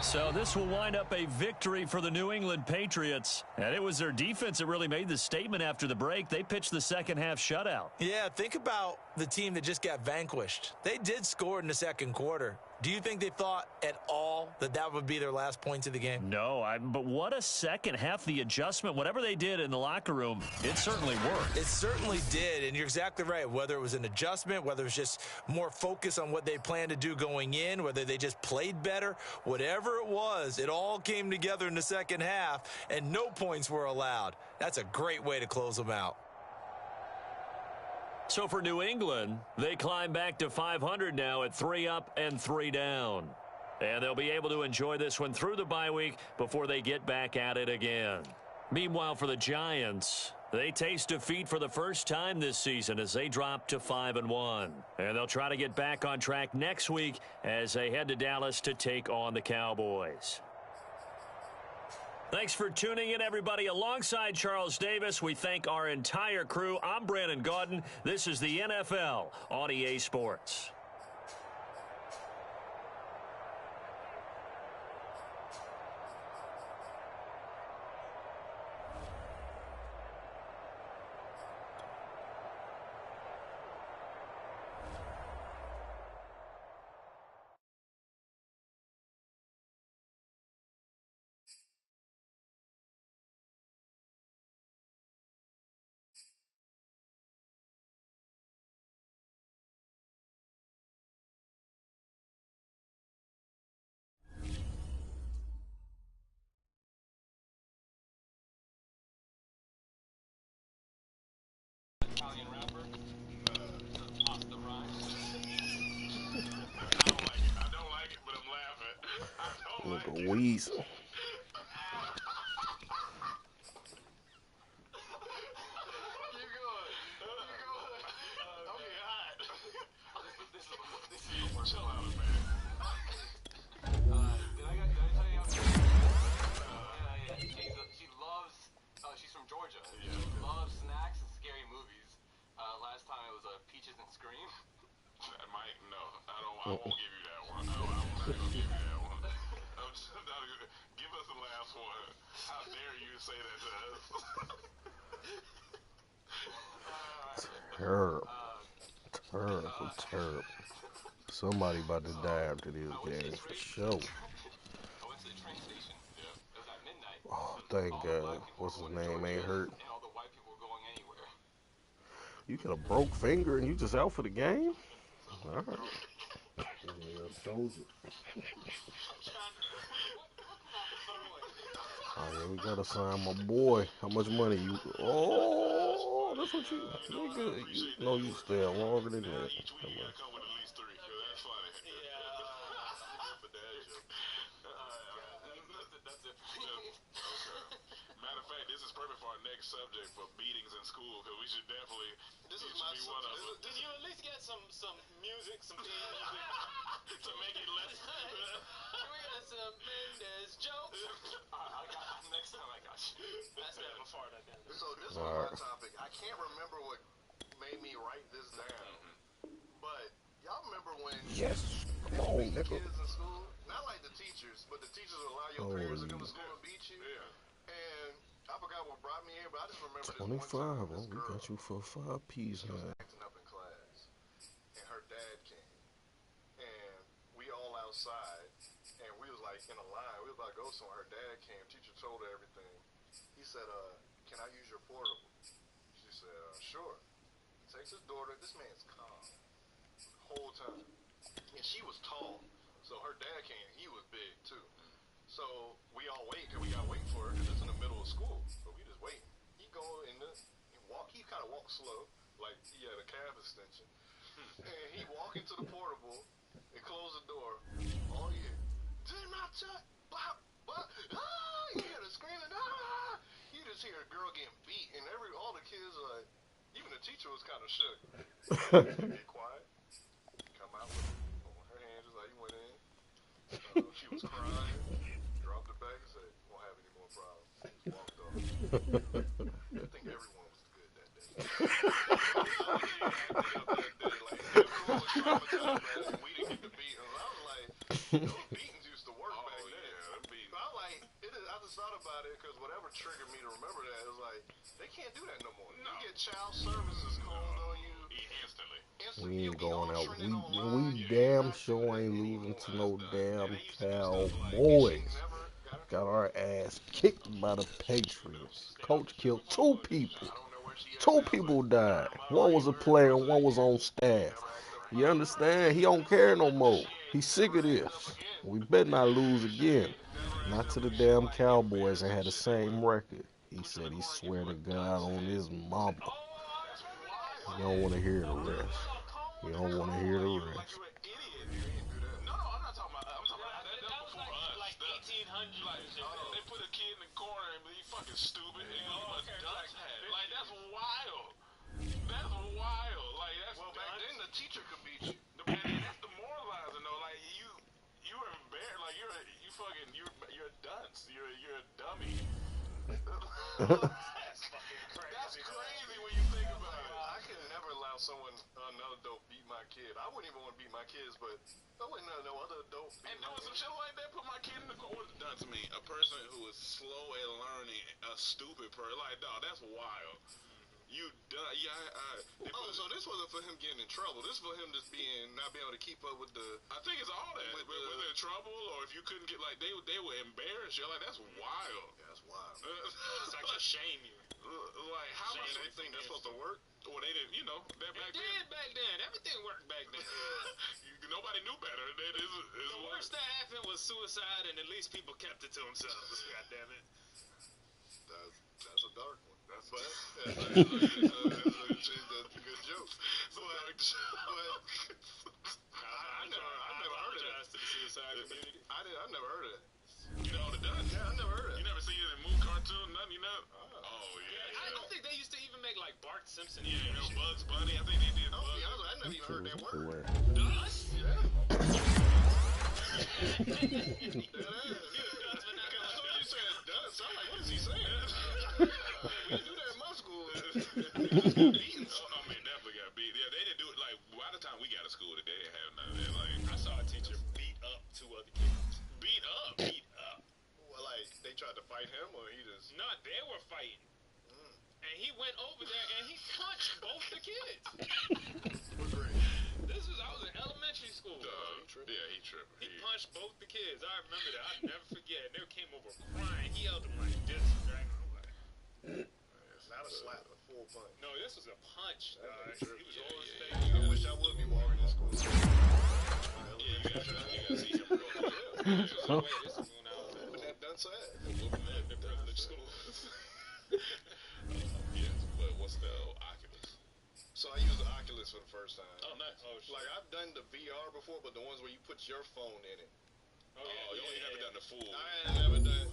So this will wind up a victory for the New England Patriots. And it was their defense that really made the statement after the break. They pitched the second half shutout. Yeah, think about the team that just got vanquished. They did score in the second quarter. Do you think they thought at all that that would be their last points of the game? No, but what a second half. The adjustment, whatever they did in the locker room, it certainly worked. It certainly did, and you're exactly right. Whether it was an adjustment, whether it was just more focus on what they planned to do going in, whether they just played better, whatever it was, it all came together in the second half, and no points were allowed. That's a great way to close them out. So for New England, they climb back to 500 now at 3 up and 3 down. And they'll be able to enjoy this one through the bye week before they get back at it again. Meanwhile, for the Giants, they taste defeat for the first time this season as they drop to 5-1. And they'll try to get back on track next week as they head to Dallas to take on the Cowboys. Thanks for tuning in, everybody. Alongside Charles Davis, we thank our entire crew. I'm Brandon Gaudin. This is the NFL on EA Sports. Italian rapper, pasta rhymes. I don't like it, but I'm laughing. I don't Look like at it. Weasel. You good? I'm getting hot. This is chill out, man. Did I tell you how she loves, she's from Georgia. Yeah. She loves snacks and scary movies. Last time it was Peaches and Scream. Mike, no, I won't give you that one. I'm not gonna give you that one. Give us the last one. How dare you say that to us? Terrible. Terrible. Somebody about to die after this game for sure. I went to the train station. Yeah. It was at midnight. Oh, thank God. What's his name? Ain't hurt. And all the white people were going anywhere. You got a broke finger and you just out for the game? All right. Yeah, I told you. Oh, yeah, we gotta sign my boy. How much money you? Oh, that's what you. Nigga, you know you stay longer than that. Each week you gotta come with at least 3. That's funny. That's it for me. Okay. Matter of fact, this is perfect for our next subject for meetings in school, because we should definitely. This is my one of them. Did you at least get some music, some theme music to make it less? Can we get some Mendes jokes? Next time I got you. That's that before that. So this is my topic. I can't remember what made me write this down, but y'all remember when Yes. Come on, nigga. kids in school, not like the teachers, but the teachers would allow your parents to come to school and beat you. Yeah. And I forgot what brought me here, but I just remember this 25. one time. Oh, This we girl, got you for 5 piece, she was huh? acting up in class, and her dad came, and we all outside, and we was like in a line. We was about to go somewhere. Her dad came. Teacher told her everything. He said, "Can I use your portable?" She said, "Sure." He takes his daughter. This man's calm the whole time, and she was tall, so her dad came. He was big too. So we all wait, and we gotta wait for her because it's in the middle of school. So we just waiting. He go in the, he kind of walks slow, like he had a calf extension. And he walk into the portable and close the door. Oh yeah, did not touch, bop, bop, ah! You hear the screaming, ah! You just hear a girl getting beat, and all the kids are like, even the teacher was kind of shook. Be quiet. Come out with her hands just like you went in. She was crying. Dropped it back and said, "Won't have any more problems." Walked off. I think everyone was good that day. Everyone was traumatized, man, and we didn't get the beat. And I was like, those beatings used to work back then. So I was like, I just thought about it because whatever triggered me to remember that, it was like, they can't do that no more. You get child services called on you. And We ain't going out. We damn sure ain't losing to no damn Cowboys. Got our ass kicked by the Patriots. Coach killed 2 people. 2 people died. One was a player and one was on staff. You understand? He don't care no more. He's sick of this. We better not lose again. Not to the damn Cowboys and had the same record. He said he swear to God on his mama. You don't want to hear the rest. You don't want to hear the rest. No, I'm not talking about. I'm talking about that before us. Like 1800. They put a kid in the corner and be fucking stupid. And he was a dunce hat. Like that's wild. That's wild. Like that's. Well, back then the teacher could beat you. That's demoralizing though. Like you were embarrassed. Like you're a dunce. You're a dummy. That's crazy when you think about it. I could never allow another adult beat my kid. I wouldn't even want to beat my kids, but I wouldn't let no other adult beat my kid. Some shit like that, put my kid in the corner. What's done to me? A person who is slow at learning, a stupid person. Like, dog, that's wild. You done, yeah. So this wasn't for him getting in trouble. This is for him just not being able to keep up with the. I think it's all that. Whether in trouble or if you couldn't get they were embarrassed. You're like, that's wild. Yeah, that's wild. It's like to shame you. Like how much they think that's supposed to work? Or they didn't, back then. Everything worked back then. Nobody knew better. The worst that happened was suicide, and at least people kept it to themselves. God damn it. That's a dark one. That's a good joke. I never heard of that. To the suicide community. I never heard of that. You know what it does? Yeah, I never heard of it. You never seen it in a movie, cartoon, nothing, Oh, yeah. I don't think they used to even make, like, Bart Simpson. Yeah, Bugs Bunny. I think they did. I never even heard that word. Dust? Yeah. I'm like, what is he saying? We didn't do that in my school. Definitely got beat. Yeah, they didn't do it, like, by the time we got to school, they didn't have none of that. Like, I saw a teacher beat up 2 other kids. Beat up? Well, like, they tried to fight him, or he just... No, they were fighting. And he went over there, and he punched both the kids. What grade? I was in elementary school. He tripped. He punched both the kids. I remember that. I'll never forget. They came over crying. He held them like this. Right? I'm like... Not a slap, a full punch. No, this was a punch. He was on stage. I wish I would be walking in school. You gotta see him real quick. This is the way this is going out. But that done sad. The privileged school. Yes, but what's the Oculus? So I used the Oculus for the first time. Oh, nice. Like I've done the VR before, but the ones where you put your phone in it. You ain't never done the full. I ain't never done.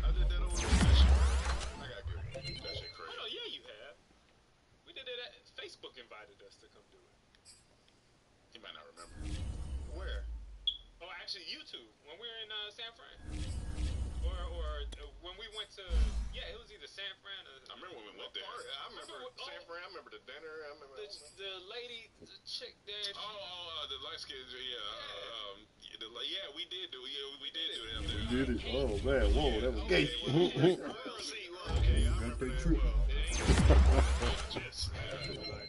I did that over there. I got good. That shit crazy. Oh yeah, you have. We did it. Facebook invited us to come do it. You might not remember. Where? Oh, actually, YouTube. When we were in San Fran. Or when we went to, it was either San Fran or... I remember when we went there. I remember San Fran, I remember the dinner, I remember... The lady, the chick there... the light skin, we did do that there. We did it? Oh, man, whoa, that was gay.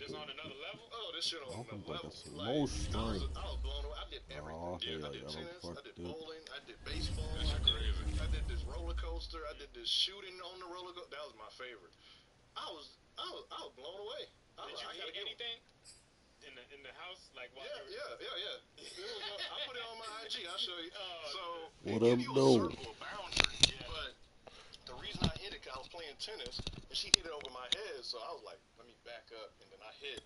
Just on another level? Oh, this shit on another level. I was blown away. I did everything. I did tennis, I did bowling, I did baseball, I did this roller coaster, I did this shooting on the roller coaster. That was my favorite. I was blown away. Did you get anything in the house? Like yeah. I put it on my IG. I'll show you. So what up, though? But the reason I hit it, cause I was playing tennis, and she hit it over my head. So I was like, let me back up, and then I hit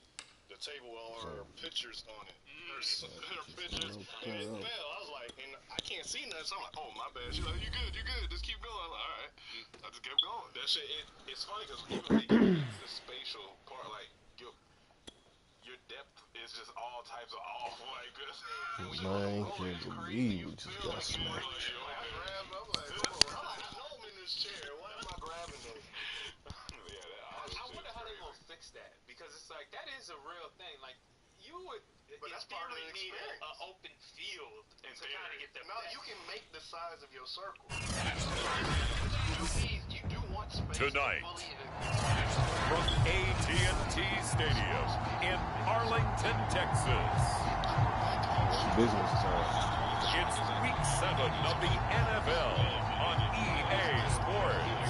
the table with all her pictures on it. Her pictures, and it fell. I was like, and I can't see nothing, so I'm like, oh, my bad. She's like, you good, just keep going. I'm like, all right. I just kept going. That shit, it's funny because even the spatial part, like, your depth is just all types of off, like this. Man, I can't believe we just got smacked. I'm like, I'm in this chair. Why am I grabbing this? I wonder how they're going to fix that. Because it's like, that is a real thing. Like, you would, but that's part of the need an open field to kind of get that. No, you can make the size of your circle. You do want space. Tonight. from AT&T Stadium in Arlington, Texas. Business time. It's Week 7 of the NFL on EA Sports.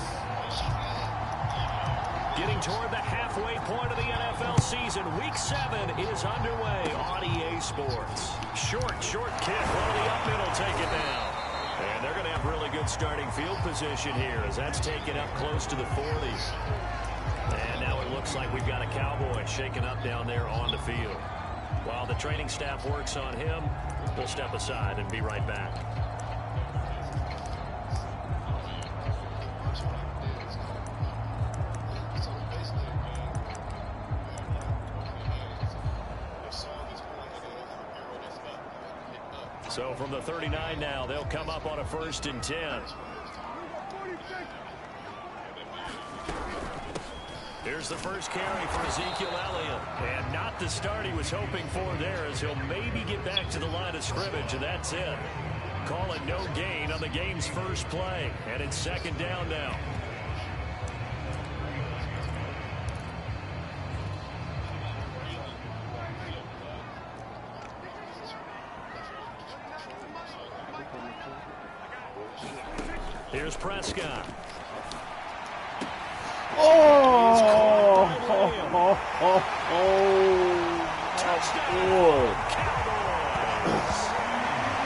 Getting toward the halfway point of the NFL season, Week 7 is underway on EA Sports. Short kick. One of the up mid will take it down. And they're going to have really good starting field position here as that's taken up close to the 40s. And now it looks like we've got a Cowboy shaken up down there on the field. While the training staff works on him, we'll step aside and be right back. So from the 39 now, they'll come up on a 1st and 10. Here's the first carry for Ezekiel Elliott. And not the start he was hoping for there, as he'll maybe get back to the line of scrimmage, and that's it. Call it no gain on the game's first play. And it's 2nd down now. Here's Prescott. Touchdown, Cowboys.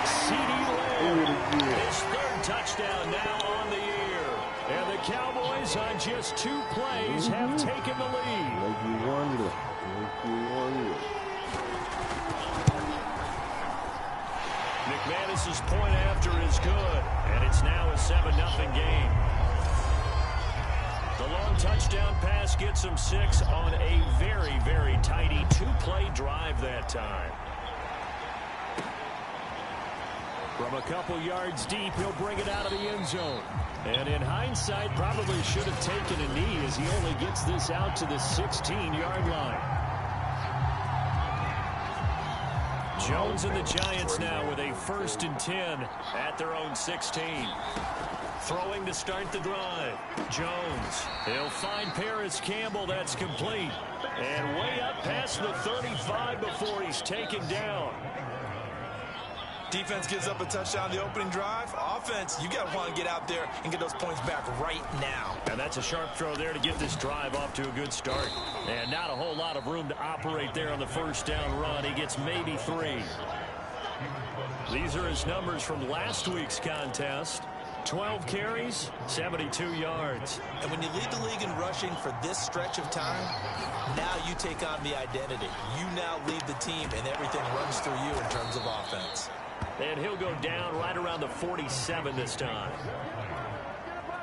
CD Lamb, his 3rd touchdown now on the year. And the Cowboys on just 2 plays have taken the lead. Make you wonder. McManus's point after is good, and it's now a 7-0 game. The long touchdown pass gets him 6 on a very, very tidy 2-play drive that time. From a couple yards deep, he'll bring it out of the end zone. And in hindsight, probably should have taken a knee as he only gets this out to the 16-yard line. Jones and the Giants now with a 1st and 10 at their own 16. Throwing to start the drive. Jones. He'll find Paris Campbell. That's complete. And way up past the 35 before he's taken down. Defense gives up a touchdown the opening drive. Offense, you got to want to get out there and get those points back right now. And that's a sharp throw there to get this drive off to a good start. And not a whole lot of room to operate there on the 1st down run. He gets maybe 3. These are his numbers from last week's contest. 12 carries, 72 yards. And when you lead the league in rushing for this stretch of time, now you take on the identity. You now lead the team, and everything runs through you in terms of offense. And he'll go down right around the 47 this time.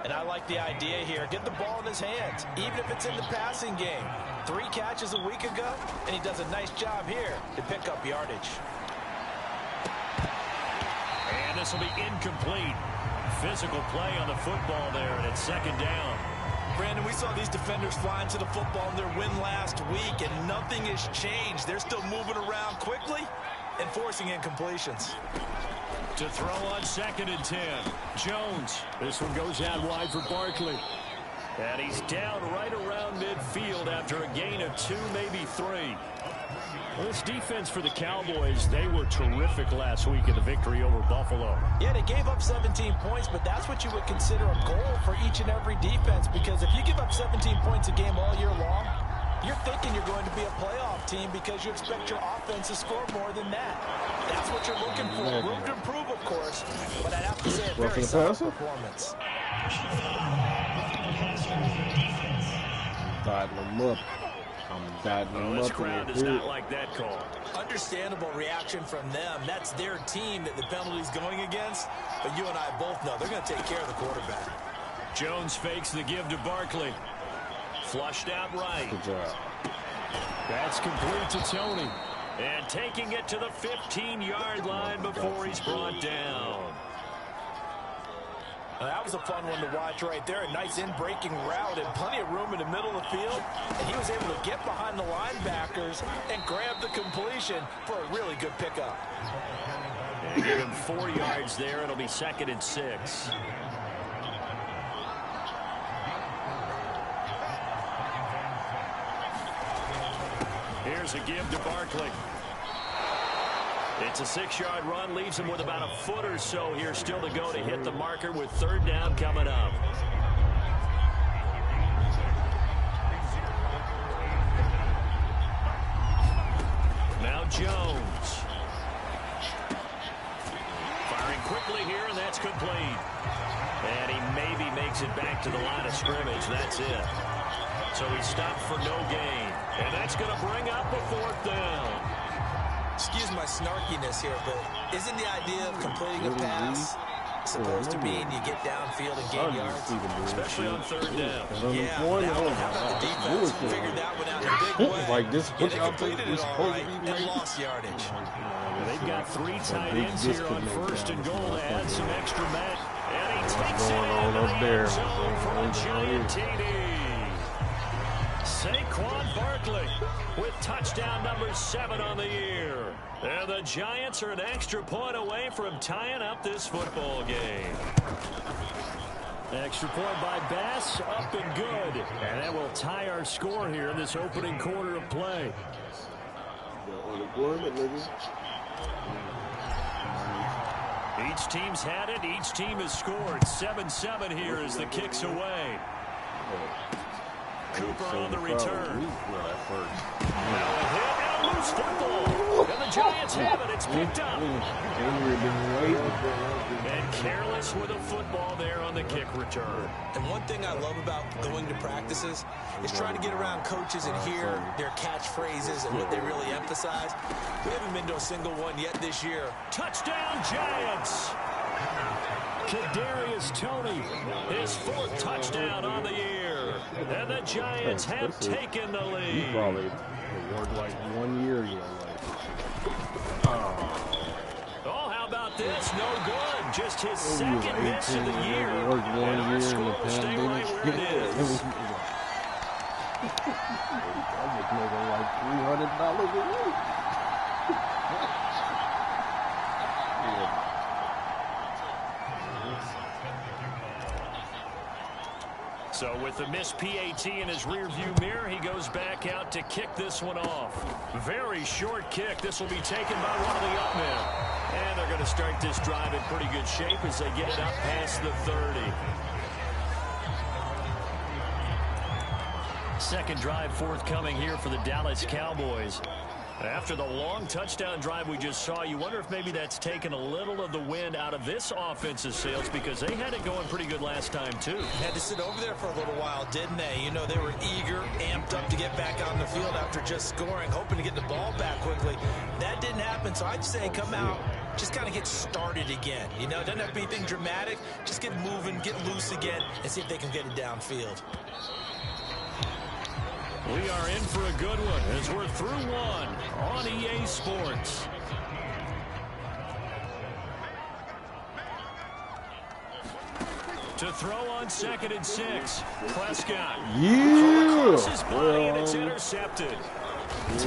And I like the idea here. Get the ball in his hands, even if it's in the passing game. 3 catches a week ago, and he does a nice job here to pick up yardage. And this will be incomplete. Physical play on the football there, and it's 2nd down. Brandon, we saw these defenders fly into the football in their win last week, and nothing has changed. They're still moving around quickly and forcing incompletions. To throw on 2nd and 10. Jones. This one goes out wide for Barkley. And he's down right around midfield after a gain of 2, maybe 3. Well, this defense for the Cowboys, they were terrific last week in the victory over Buffalo. Yeah, they gave up 17 points, but that's what you would consider a goal for each and every defense, because if you give up 17 points a game all year long, you're thinking you're going to be a playoff team because you expect your offense to score more than that. That's what you're looking for. Room to improve, of course, but I'd have to say a very solid performance. Dialing them up. This crowd does not like that call. Understandable reaction from them. That's their team that the penalty's going against. But you and I both know they're going to take care of the quarterback. Jones fakes the give to Barkley. Flushed out right. Good job. That's complete to Tony. And taking it to the 15-yard line before he's brought down. Now, that was a fun one to watch right there. A nice in-breaking route and plenty of room in the middle of the field. And he was able to get behind the linebackers and grab the completion for a really good pickup. And give him 4 yards there. It'll be 2nd and 6. Here's a give to Barkley. It's a 6-yard run, leaves him with about a foot or so here still to go to hit the marker with 3rd down coming up. Now Jones. Firing quickly here, and that's complete. And he maybe makes it back to the line of scrimmage. That's it. So he stopped for no gain. And that's going to bring up a 4th down. Excuse my snarkiness here, but isn't the idea of completing a pass supposed to mean you get downfield and gain yards? Especially on 3rd down. Yeah, how about the defense figured that one out in a big way? Like this, Yeah, they completed it all right and lost yardage. They've got 3 tight ends here on 1st and goal to add some extra men. And he takes it into the end zone for a giant TD. Saquon Barkley with touchdown number 7 on the year. And the Giants are an extra point away from tying up this football game. Extra point by Bass, up and good. And that will tie our score here in this opening quarter of play. Each team's had it. Each team has scored. 7-7 here as the kick's away. Cooper on the return. Now a hit and loose football. And the Giants have it. It's picked up. And careless with a football there on the kick return. And one thing I love about going to practices is trying to get around coaches and hear their catchphrases and what they really emphasize. We haven't been to a single one yet this year. Touchdown Giants. Kadarius Toney, his 4th touchdown on the year. And the Giants have taken the lead. He probably worked like 1 year ago. Oh, how about this? No good. Just his 2nd miss of the year. And our score will stay right where it is. I was making like $300 a week. So with the missed PAT in his rearview mirror, he goes back out to kick this one off. Very short kick. This will be taken by one of the up men. And they're going to start this drive in pretty good shape as they get it up past the 30. Second drive forthcoming here for the Dallas Cowboys. After the long touchdown drive we just saw, you wonder if maybe that's taken a little of the wind out of this offensive sails because they had it going pretty good last time, too. Had to sit over there for a little while, didn't they? You know, they were eager, amped up to get back on the field after just scoring, hoping to get the ball back quickly. That didn't happen, so I'd say come out, just kind of get started again. You know, it doesn't have to be anything dramatic. Just get moving, get loose again, and see if they can get it downfield. We are in for a good one as we're through one on EA Sports. To throw on 2nd and 6. Prescott. Across his body, and it's intercepted. And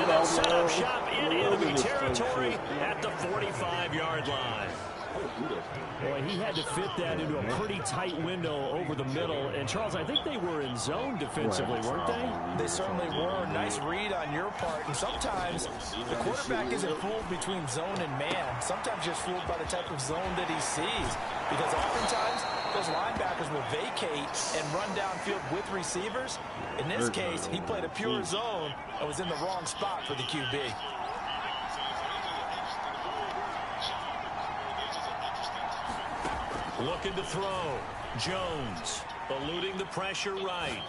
they'll set up shop in enemy territory at the 45-yard line. Boy, he had to fit that into a pretty tight window over the middle. And, Charles, I think they were in zone defensively, weren't they? They certainly were. Nice read on your part. And sometimes the quarterback isn't fooled between zone and man. Sometimes just fooled by the type of zone that he sees. Because oftentimes those linebackers will vacate and run downfield with receivers. In this case, he played a pure zone and was in the wrong spot for the QB. Looking to throw. Jones eluding the pressure right.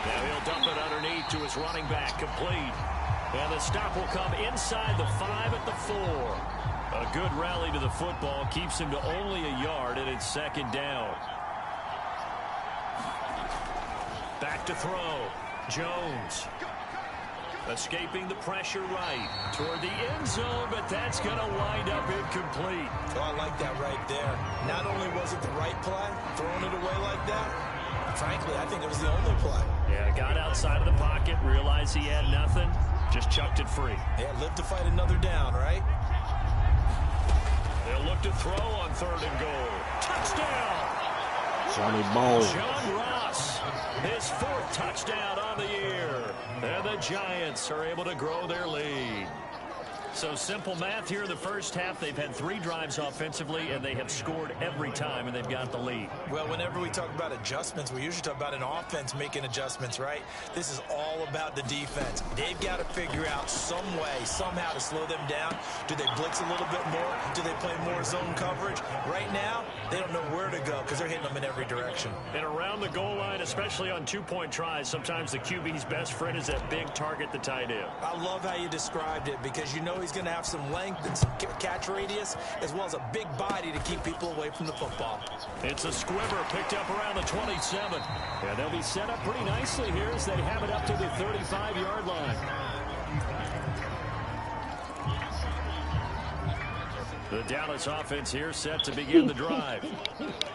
Now he'll dump it underneath to his running back. Complete. And the stop will come inside the 5 at the 4. A good rally to the football keeps him to only a yard, and it's 2nd down. Back to throw. Jones. Escaping the pressure right toward the end zone, but that's going to wind up incomplete. Oh, I like that right there. Not only was it the right play, throwing it away like that, frankly, I think it was the only play. Yeah, got outside of the pocket, realized he had nothing, just chucked it free. Yeah, live to fight another down, right? They'll look to throw on 3rd and goal. Touchdown! Johnny Bones. John Ross, his 4th touchdown on the year. And the Giants are able to grow their lead. So simple math here in the first half. They've had 3 drives offensively, and they have scored every time, and they've got the lead. Well, whenever we talk about adjustments, we usually talk about an offense making adjustments, right? This is all about the defense. They've got to figure out some way, somehow to slow them down. Do they blitz a little bit more? Do they play more zone coverage? Right now, they don't know where to go because they're hitting them in every direction. And around the goal line, especially on 2-point tries, sometimes the QB's best friend is that big target, the tight end. I love how you described it because you know he's going to have some length and some catch radius as well as a big body to keep people away from the football. It's a squibber picked up around the 27. Yeah, they'll be set up pretty nicely here as they have it up to the 35-yard line. The Dallas offense here set to begin the drive.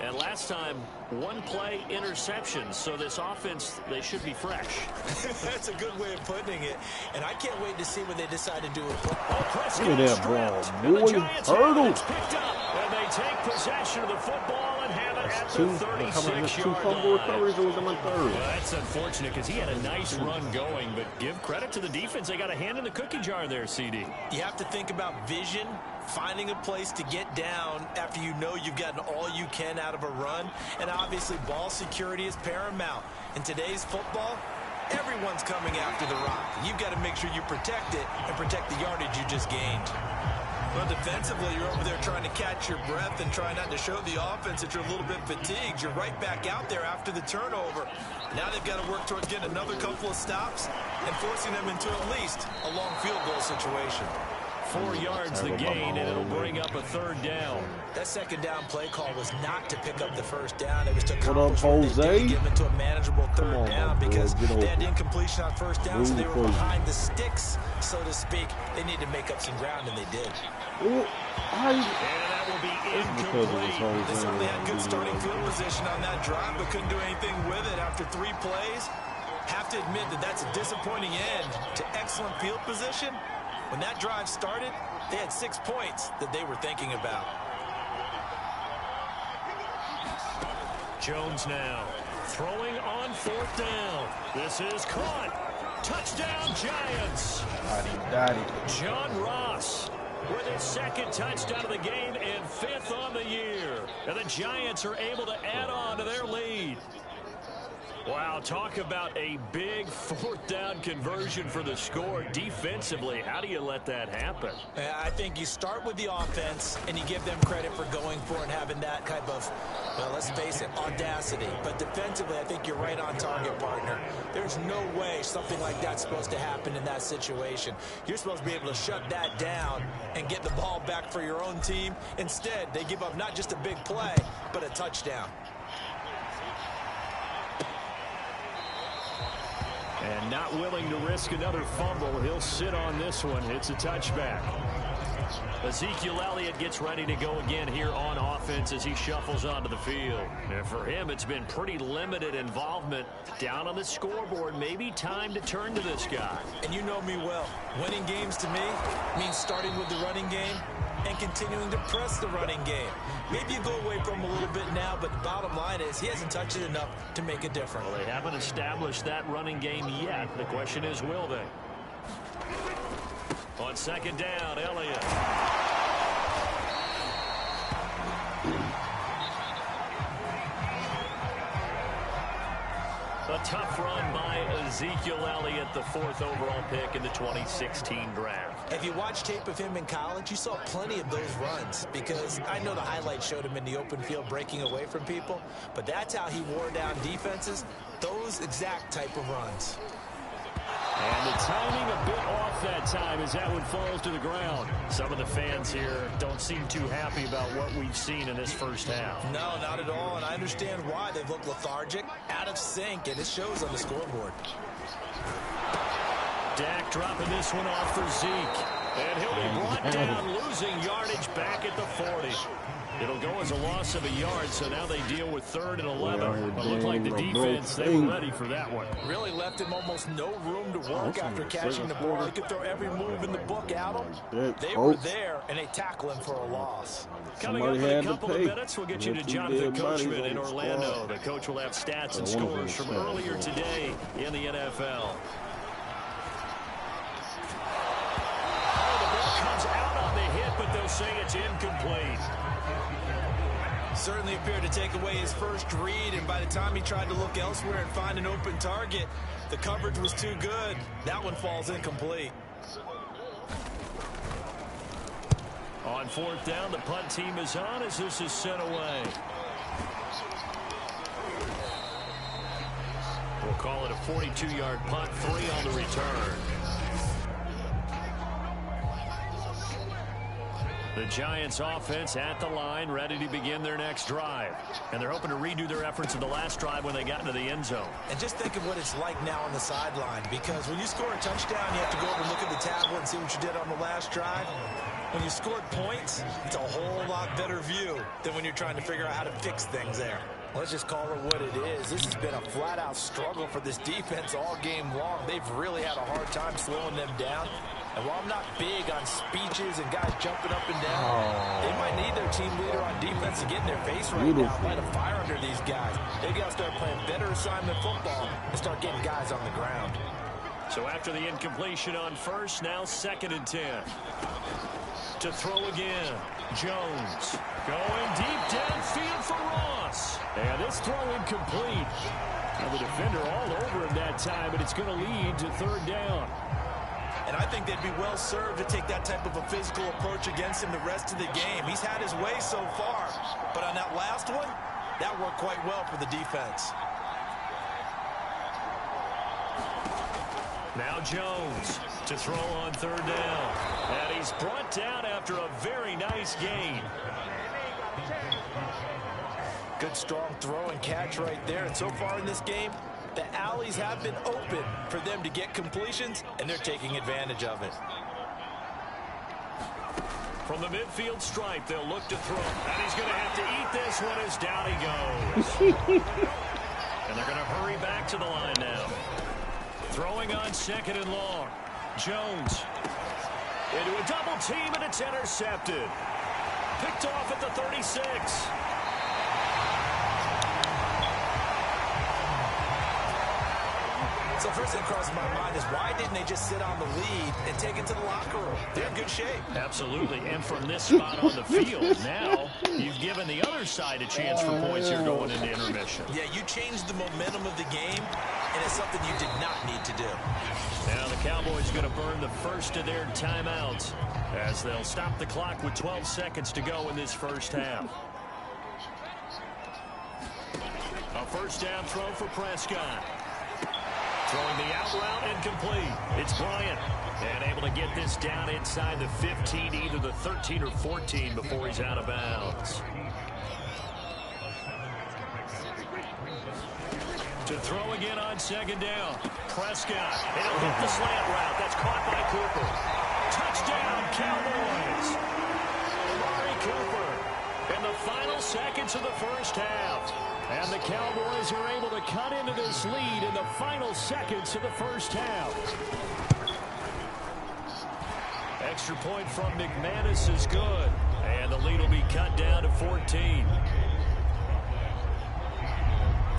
And last time, 1-play interception. So this offense, they should be fresh. That's a good way of putting it. And I can't wait to see what they decide to do with Look at that ball. Boy, hurdle. Picked up, and they take possession of the football and have it at the 36-yard fumble line. recoveries, or was that my 3rd? Well, that's unfortunate because he had a nice run going, but give credit to the defense. They got a hand in the cookie jar there, CD. You have to think about vision, finding a place to get down after you know you've gotten all you can out of a run, and obviously ball security is paramount. In today's football, everyone's coming after the rock. You've got to make sure you protect it and protect the yardage you just gained. Well, defensively, you're over there trying to catch your breath and try not to show the offense that you're a little bit fatigued. You're right back out there after the turnover. Now they've got to work towards getting another couple of stops and forcing them into at least a long field goal situation. 4 yards the gain, and it'll bring up a 3rd down. That 2nd down play call was not to pick up the 1st down. It was to accomplish what they Jose? did, get them into a manageable 3rd down because they had it. incompletion on 1st down, so they were behind the sticks, so to speak. They need to make up some ground, and they did. And that will be incomplete. They certainly had good starting field position on that drive, but couldn't do anything with it after 3 plays. Have to admit that that's a disappointing end to excellent field position. When that drive started, they had 6 points that they were thinking about. Jones now throwing on 4th down. This is caught. Touchdown, Giants. John Ross with his 2nd touchdown of the game and 5th on the year. And the Giants are able to add on to their lead. Wow, talk about a big 4th down conversion for the score. Defensively, how do you let that happen? I think you start with the offense and you give them credit for going for and having that type of, well, let's face it, audacity. But defensively, I think you're right on target, partner. There's no way something like that's supposed to happen in that situation. You're supposed to be able to shut that down and get the ball back for your own team. Instead, they give up not just a big play, but a touchdown. And not willing to risk another fumble. He'll sit on this one. It's a touchback. Ezekiel Elliott gets ready to go again here on offense as he shuffles onto the field. And for him, it's been pretty limited involvement down on the scoreboard. Maybe time to turn to this guy. And you know me well. Winning games to me means starting with the running game and continuing to press the running game. Maybe you go away from him a little bit now, but the bottom line is he hasn't touched it enough to make a difference. Well, they haven't established that running game yet. The question is, will they? On 2nd down, Elliott. A tough run by Ezekiel Elliott, the 4th overall pick in the 2016 draft. If you watch tape of him in college, you saw plenty of those runs because I know the highlights showed him in the open field breaking away from people, but that's how he wore down defenses, those exact type of runs. And the timing a bit off that time as that one falls to the ground. Some of the fans here don't seem too happy about what we've seen in this first half. No, not at all, and I understand why. They've looked lethargic, out of sync, and it shows on the scoreboard. Dak dropping this one off for Zeke. And he'll be brought down, losing yardage back at the 40. It'll go as a loss of a yard, so now they deal with 3rd and 11. But it looked like the defense, they were ready for that one. Really left him almost no room to work after catching the ball. He could throw every move in the book at him. They were there, and they tackle him for a loss. Coming up in a couple of minutes, we'll get you to Jonathan Coachman in Orlando. The coach will have stats and scores from earlier today in the NFL. Oh, the ball comes out on the hit, but they'll say it's incomplete. Certainly appeared to take away his first read, and by the time he tried to look elsewhere and find an open target, the coverage was too good. That one falls incomplete. On 4th down, the punt team is on as this is sent away. We'll call it a 42-yard punt, 3 on the return. The Giants offense at the line, ready to begin their next drive. And they're hoping to redo their efforts in the last drive when they got into the end zone. And just think of what it's like now on the sideline, because when you score a touchdown, you have to go over and look at the tablet and see what you did on the last drive. When you scored points, it's a whole lot better view than when you're trying to figure out how to fix things there. Let's just call it what it is. This has been a flat-out struggle for this defense all game long. They've really had a hard time slowing them down. And while I'm not big on speeches and guys jumping up and down, they might need their team leader on defense to get in their face right now, light a fire under these guys. They got to start playing better assignment football and start getting guys on the ground. So after the incompletion on 1st, now 2nd and 10. To throw again, Jones going deep downfield for Ross. And this throw incomplete. Now the defender all over him that time, but it's going to lead to 3rd down. And I think they'd be well served to take that type of a physical approach against him the rest of the game. He's had his way so far, but on that last one, that worked quite well for the defense. Now Jones to throw on 3rd down. And he's brought down after a very nice gain. Good strong throw and catch right there. And so far in this game, the alleys have been open for them to get completions, and they're taking advantage of it. From the midfield stripe, they'll look to throw. And he's going to have to eat this one as down he goes. And they're going to hurry back to the line now. Throwing on 2nd and long. Jones into a double team, and it's intercepted. Picked off at the 36. So first thing crosses my mind is why didn't they just sit on the lead and take it to the locker room? They're in good shape. Absolutely. And from this spot on the field, now you've given the other side a chance for points here going into intermission. Yeah, you changed the momentum of the game, and it's something you did not need to do. Now the Cowboys going to burn the first of their timeouts as they'll stop the clock with 12 seconds to go in this first half. A 1st down throw for Prescott. Throwing the out route incomplete. It's Bryant. And able to get this down inside the 15, either the 13 or 14 before he's out of bounds. To throw again on 2nd down. Prescott. It'll hit the slant route. That's caught by Cooper. Touchdown, Cowboys. Amari Cooper in the final seconds of the first half. And the Cowboys are able to cut into this lead in the final seconds of the first half. Extra point from McManus is good. And the lead will be cut down to 14.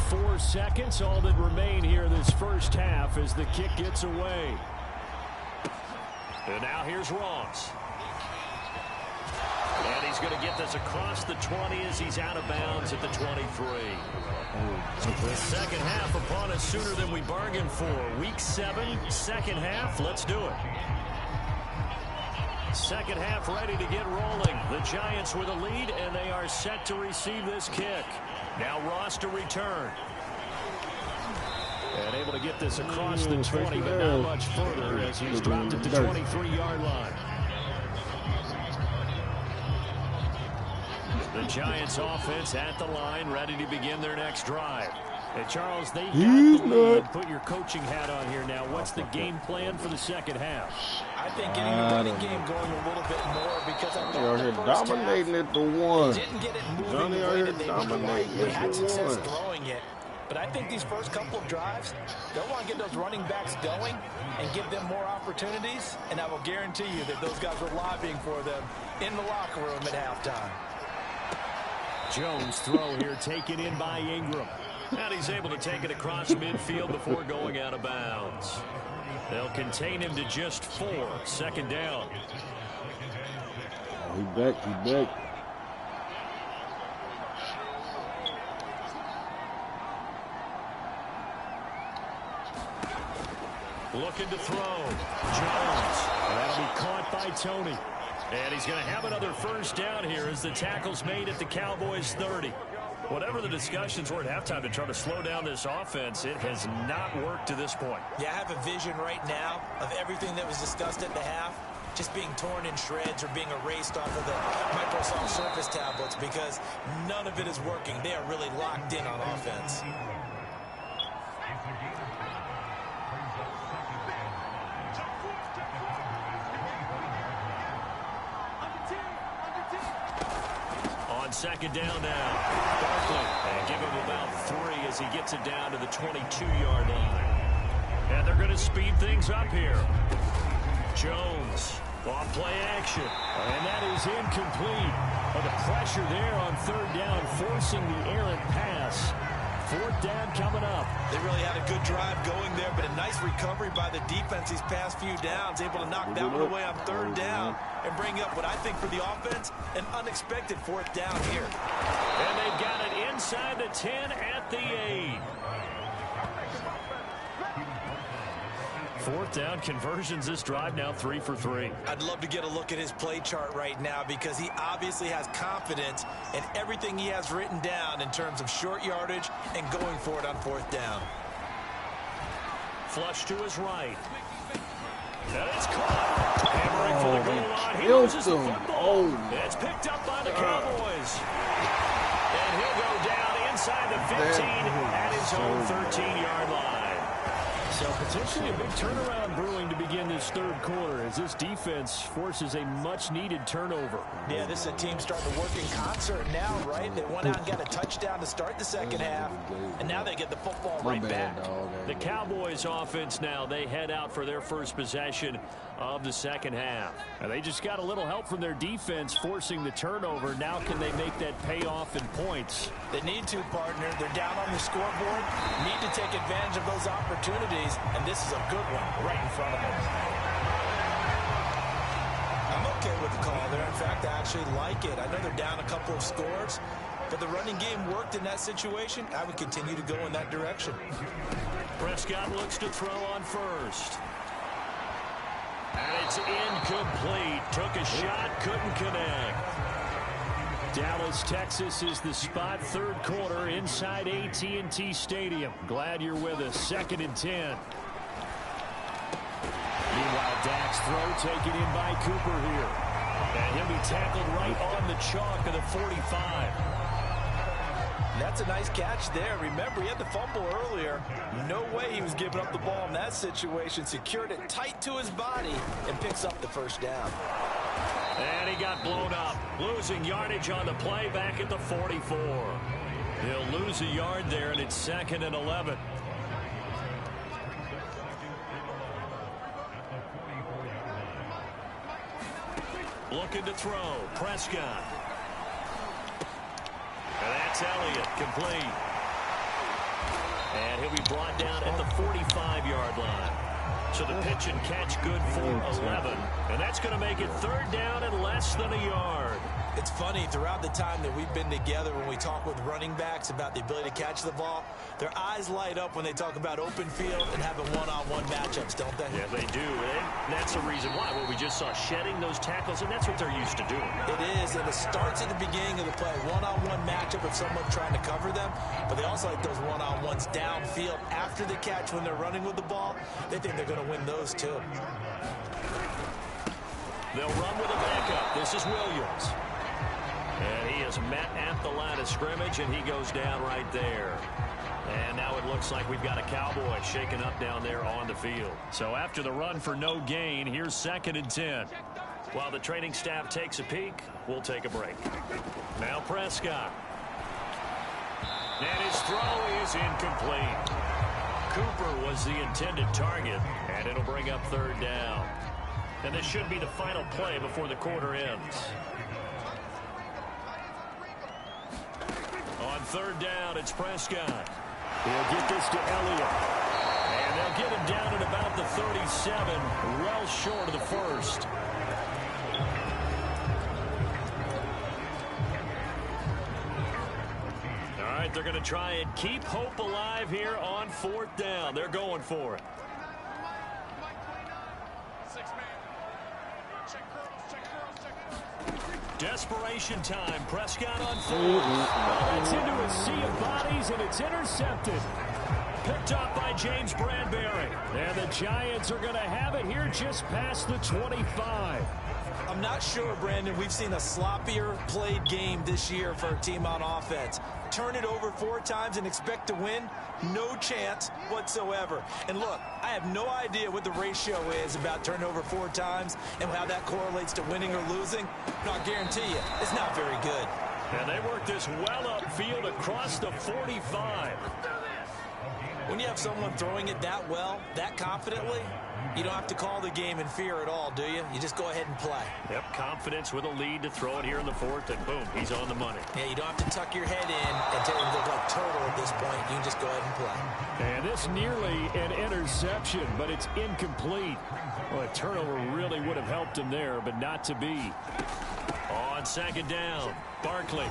4 seconds, all that remain here this first half as the kick gets away. And now here's Ross. And he's going to get this across the 20 as he's out of bounds at the 23. The second half upon us sooner than we bargained for. Week 7, second half. Let's do it. Second half ready to get rolling. The Giants with a lead, and they are set to receive this kick. Now Ross to return. And able to get this across the 20, but not much further as he's dropped at the 23-yard line. The Giants offense at the line, ready to begin their next drive. And Charles, they got the lead. Put your coaching hat on here now. What's the game plan for the second half? I think getting the running game going a little bit more because I thought You're dominating at the one. Didn't get it moving Johnny the way out that here they would like. They had dominating success at the one. throwing it. But I think these first couple of drives, they'll want to get those running backs going and give them more opportunities. And I will guarantee you that those guys were lobbying for them in the locker room at halftime. Jones' throw here taken in by Ingram. And he's able to take it across midfield before going out of bounds. They'll contain him to just 4. Second down. He back. Looking to throw. Jones. That'll be caught by Tony. And he's going to have another first down here as the tackle's made at the Cowboys' 30. Whatever the discussions were at halftime to try to slow down this offense, it has not worked to this point. Yeah, I have a vision right now of everything that was discussed at the half just being torn in shreds or being erased off of the Microsoft Surface tablets because none of it is working. They are really locked in on offense. On second down now, Barkley, and give him about 3 as he gets it down to the 22-yard line. And they're going to speed things up here. Jones, off play action, and that is incomplete. But the pressure there on third down, forcing the errant pass. Fourth down coming up. They really had a good drive going there, but a nice recovery by the defense these past few downs, able to knock that one away on third down and bring up what I think for the offense, an unexpected fourth down here. And they've got it inside the 10 at the 8. Fourth down conversions this drive now 3 for 3. I'd love to get a look at his play chart right now because he obviously has confidence in everything he has written down in terms of short yardage and going for it on fourth down. Flush to his right. And it's caught. Hammering for the goal line. He loses the football. It's picked up by the Cowboys. And he'll go down inside the 15 at his own 13-yard line. So potentially a big turnaround brewing to begin this third quarter as this defense forces a much-needed turnover. Yeah, this is a team starting to work in concert now, right? They went out and got a touchdown to start the second half, and now they get the football right back. The Cowboys offense now, they head out for their first possession of the second half. And they just got a little help from their defense forcing the turnover. Now can they make that pay off in points? They need to, partner. They're down on the scoreboard, need to take advantage of those opportunities, and this is a good one right in front of them. I'm okay with the call there. In fact, I actually like it. I know they're down a couple of scores, but the running game worked in that situation. I would continue to go in that direction. Prescott looks to throw on first. And it's incomplete. Took a shot, couldn't connect. Dallas, Texas is the spot. Third quarter inside AT&T Stadium. Glad you're with us. 2nd and 10. Meanwhile, Dak's throw taken in by Cooper here. And he'll be tackled right on the chalk of the 45. That's a nice catch there. Remember, he had the fumble earlier. No way he was giving up the ball in that situation. Secured it tight to his body and picks up the first down. And he got blown up. Losing yardage on the play back at the 44. He'll lose a yard there, and it's 2nd and 11. Looking to throw. Prescott. And that's Elliott, complete. And he'll be brought down at the 45-yard line. So the pitch and catch good for 11. And that's going to make it 3rd down and less than a yard. It's funny, throughout the time that we've been together, when we talk with running backs about the ability to catch the ball, their eyes light up when they talk about open field and having one-on-one matchups, don't they? Yeah, they do. And that's the reason why. Well, we just saw shedding those tackles, and that's what they're used to doing. It is, and it starts at the beginning of the play. One-on-one matchup with someone trying to cover them, but they also like those one-on-ones downfield after the catch when they're running with the ball. They think they're going to win those, too. They'll run with a backup. This is Williams. And he is met at the line of scrimmage, and he goes down right there. And now it looks like we've got a Cowboy shaken up down there on the field. So after the run for no gain, here's 2nd and 10. While the training staff takes a peek, we'll take a break. Now Prescott. And his throw is incomplete. Cooper was the intended target, and it'll bring up 3rd down. And this should be the final play before the quarter ends. On 3rd down, it's Prescott. He'll get this to Elliott. And they'll get him down at about the 37, well short of the 1st. All right, they're going to try and keep hope alive here on 4th down. They're going for it. Desperation time. Prescott on 4th. That's into a sea of bodies, and it's intercepted. Picked up by James Bradbury. And the Giants are going to have it here just past the 25. I'm not sure, Brandon, we've seen a sloppier played game this year for a team on offense. Turn it over 4 times and expect to win? No chance whatsoever. And look, I have no idea what the ratio is about turnover 4 times and how that correlates to winning or losing. But I'll guarantee you, it's not very good. And they work this well upfield across the 45. When you have someone throwing it that well, that confidently, you don't have to call the game in fear at all, do you? You just go ahead and play. Yep, confidence with a lead to throw it here in the 4th, and boom, he's on the money. Yeah, you don't have to tuck your head in and tell him to look like turtle at this point. You can just go ahead and play. And this nearly an interception, but it's incomplete. Well, a turnover really would have helped him there, but not to be. On 2nd down, Barkley.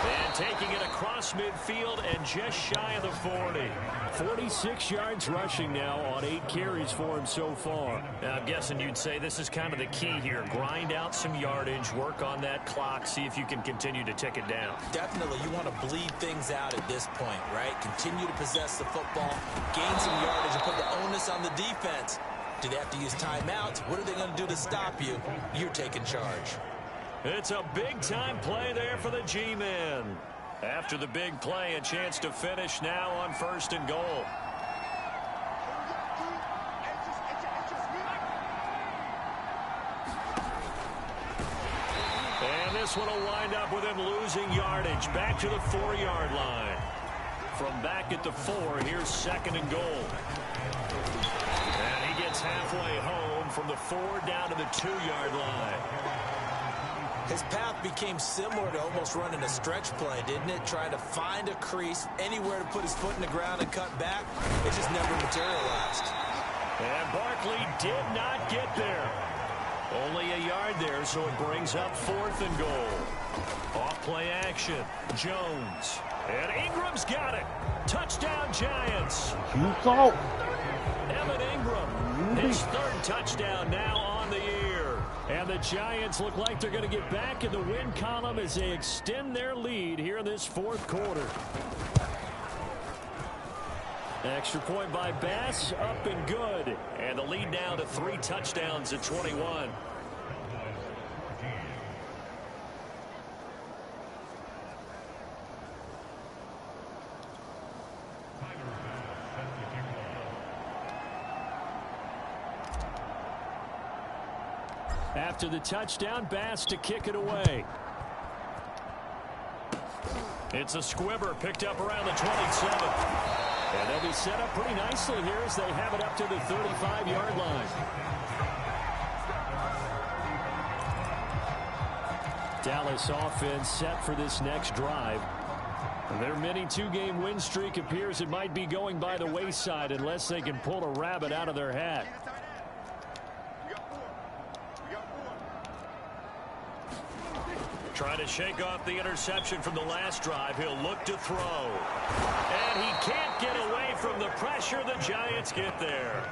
And taking it across midfield and just shy of the 40. 46 yards rushing now on 8 carries for him so far. Now, I'm guessing you'd say this is kind of the key here. Grind out some yardage, work on that clock, see if you can continue to tick it down. Definitely, you want to bleed things out at this point, right? Continue to possess the football, gain some yardage, and put the onus on the defense. Do they have to use timeouts? What are they going to do to stop you? You're taking charge. It's a big-time play there for the G-men. After the big play, a chance to finish now on 1st and goal. And this one will wind up with him losing yardage. Back to the 4-yard line. From back at the 4, here's 2nd and goal. And he gets halfway home from the 4 down to the 2-yard line. His path became similar to almost running a stretch play, didn't it? Trying to find a crease, anywhere to put his foot in the ground and cut back. It just never materialized. And Barkley did not get there. Only a yard there, so it brings up 4th and goal. Off play action. Jones. And Ingram's got it. Touchdown, Giants. You thought. Evan Ingram, his 3rd touchdown now on the year. And the Giants look like they're going to get back in the win column as they extend their lead here in this 4th quarter. Extra point by Bass, up and good. And the lead now to 3 touchdowns at 21. After the touchdown, Bass to kick it away. It's a squibber picked up around the 27. And they'll be set up pretty nicely here as they have it up to the 35-yard line. Dallas offense set for this next drive. Their mini 2-game win streak appears it might be going by the wayside unless they can pull a rabbit out of their hat. Trying to shake off the interception from the last drive. He'll look to throw. And he can't get away from the pressure. The Giants get there.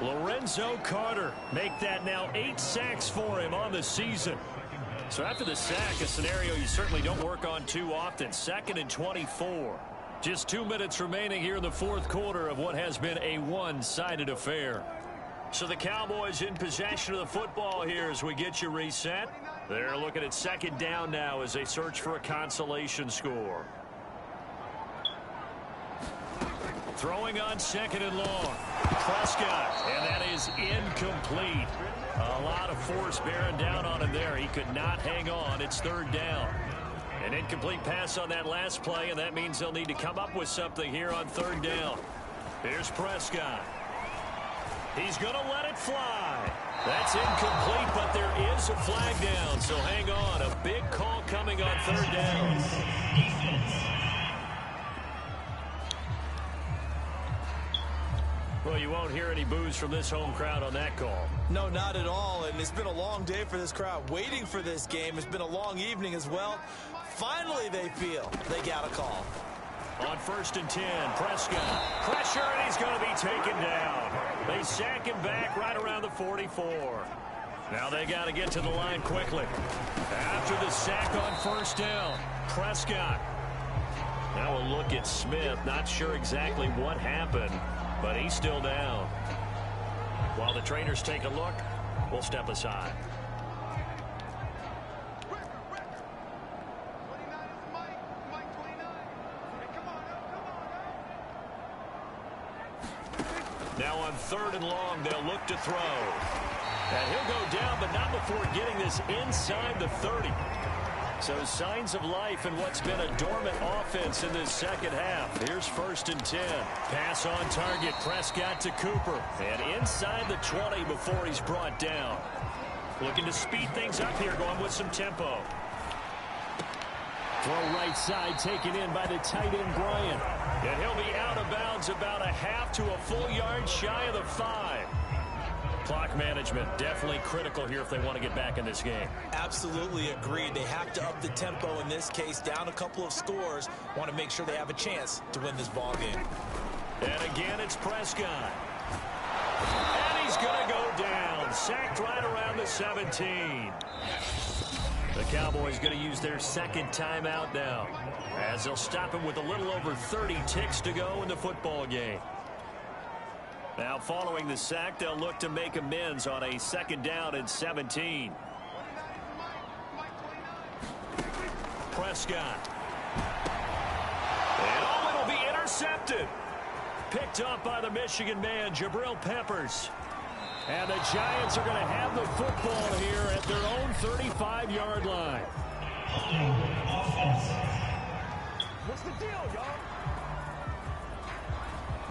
Lorenzo Carter make that now 8 sacks for him on the season. So after the sack, a scenario you certainly don't work on too often. 2nd and 24. Just 2 minutes remaining here in the 4th quarter of what has been a one-sided affair. So the Cowboys in possession of the football here as we get you reset. They're looking at 2nd down now as they search for a consolation score. Throwing on 2nd and long. Prescott, and that is incomplete. A lot of force bearing down on him there. He could not hang on. It's 3rd down. An incomplete pass on that last play, and that means they'll need to come up with something here on 3rd down. Here's Prescott. He's going to let it fly. That's incomplete, but there is a flag down, so hang on. A big call coming on 3rd down. Well, you won't hear any boos from this home crowd on that call. No, not at all, and it's been a long day for this crowd waiting for this game. It's been a long evening as well. Finally, they feel they got a call. On 1st and 10, Prescott. Pressure, and he's going to be taken down. They sack him back right around the 44. Now they got to get to the line quickly. After the sack on 1st down, Prescott. Now we'll look at Smith. Not sure exactly what happened, but he's still down. While the trainers take a look, we'll step aside. Now on 3rd and long, they'll look to throw. And he'll go down, but not before getting this inside the 30. So signs of life in what's been a dormant offense in this 2nd half. Here's 1st and 10. Pass on target, Prescott to Cooper. And inside the 20 before he's brought down. Looking to speed things up here, going with some tempo. Throw right side, taken in by the tight end, Bryant. And he'll be out of bounds about a half to a full yard shy of the 5. Clock management definitely critical here if they want to get back in this game. Absolutely agreed. They have to up the tempo in this case, down a couple of scores. Want to make sure they have a chance to win this ball game. And again, it's Prescott. And he's going to go down. Sacked right around the 17. The Cowboys going to use their 2nd timeout now, as they'll stop him with a little over 30 ticks to go in the football game. Now following the sack, they'll look to make amends on a 2nd down and 17. Prescott. And oh, it'll be intercepted. Picked up by the Michigan man, Jabril Peppers. And the Giants are going to have the football here at their own 35-yard line. What's the deal, y'all?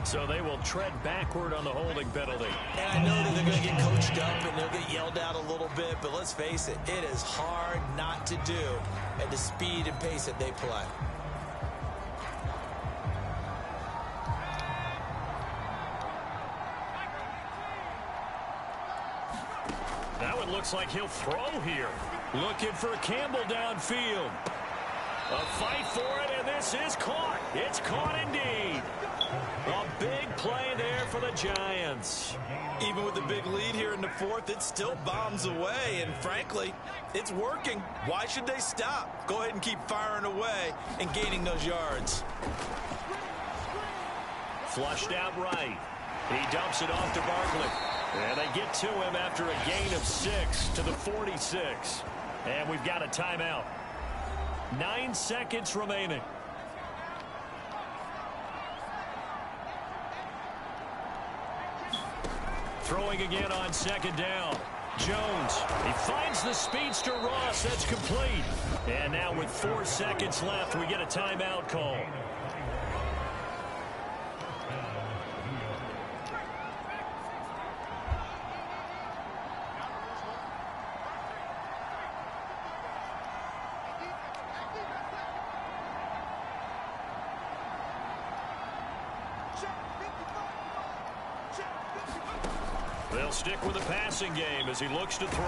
So they will tread backward on the holding penalty. And I know that they're going to get coached up and they'll get yelled at a little bit, but let's face it, it is hard not to do at the speed and pace that they play. Now it looks like he'll throw here. Looking for Campbell downfield. A fight for it, and this is caught. It's caught indeed. A big play there for the Giants. Even with the big lead here in the 4th, it still bombs away, and frankly, it's working. Why should they stop? Go ahead and keep firing away and gaining those yards. Flushed out right. He dumps it off to Barkley. And they get to him after a gain of 6 to the 46. And we've got a timeout. 9 seconds remaining. Throwing again on 2nd down. Jones. He finds the speedster Ross. That's complete. And now with 4 seconds left, we get a timeout call. They'll stick with the passing game as he looks to throw.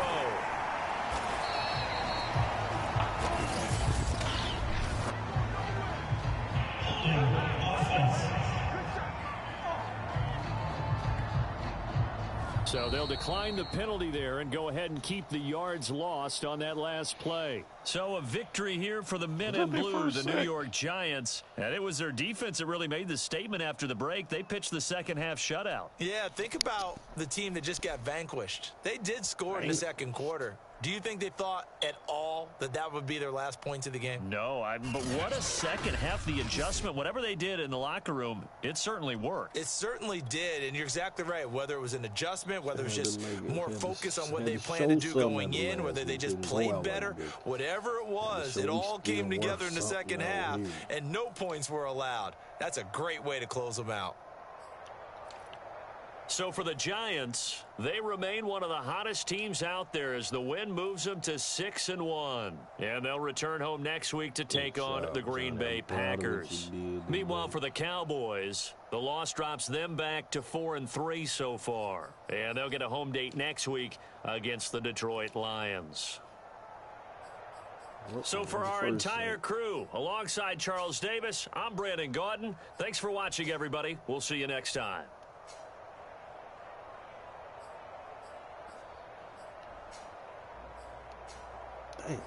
So they'll decline the penalty there and go ahead and keep the yards lost on that last play. So a victory here for the men in blue, the New York Giants. And it was their defense that really made the statement after the break. They pitched the 2nd half shutout. Yeah, think about the team that just got vanquished. They did score in the 2nd quarter. Do you think they thought at all that that would be their last points of the game? No, but what a second half. The adjustment, whatever they did in the locker room, it certainly worked. It certainly did, and you're exactly right. Whether it was an adjustment, whether it was just more focus on what they planned to do going in, whether they just played better, whatever it was, it all came together in the second half, and no points were allowed. That's a great way to close them out. So for the Giants, they remain one of the hottest teams out there as the win moves them to 6-1. And they'll return home next week to take on the Green Bay Packers. Meanwhile, for the Cowboys, the loss drops them back to 4-3 so far. And they'll get a home date next week against the Detroit Lions. So for our entire crew, alongside Charles Davis, I'm Brandon Gaudin. Thanks for watching, everybody. We'll see you next time. Dang.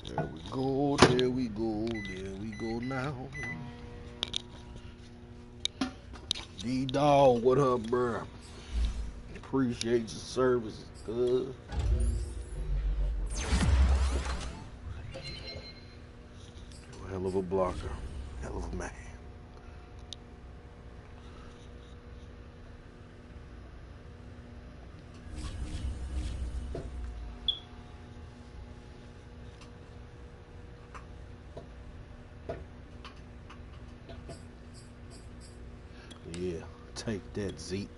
There we go, there we go, there we go now. D-Dog, what up, bruh? Appreciate your services, cuz. Hell of a blocker, hell of a man. Yeah, take that, Zeke.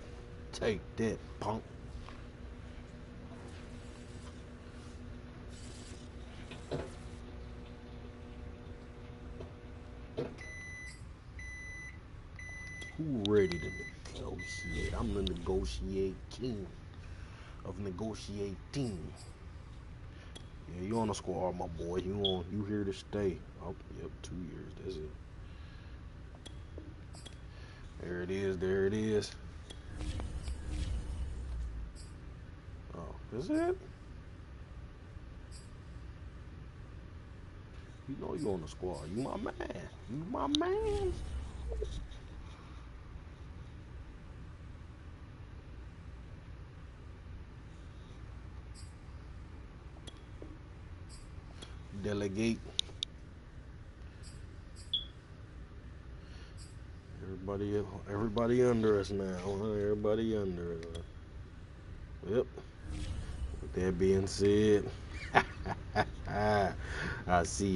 Take that, punk. Who ready to negotiate? I'm the negotiate king of negotiating. Yeah, you on the squad, my boy. You here to stay. Oh, yep, 2 years. That's it. There it is, there it is. Oh, is it? You know you on the squad. You my man. You my man. Delegate. Everybody under us now. Everybody under us. Yep. With that being said, I see.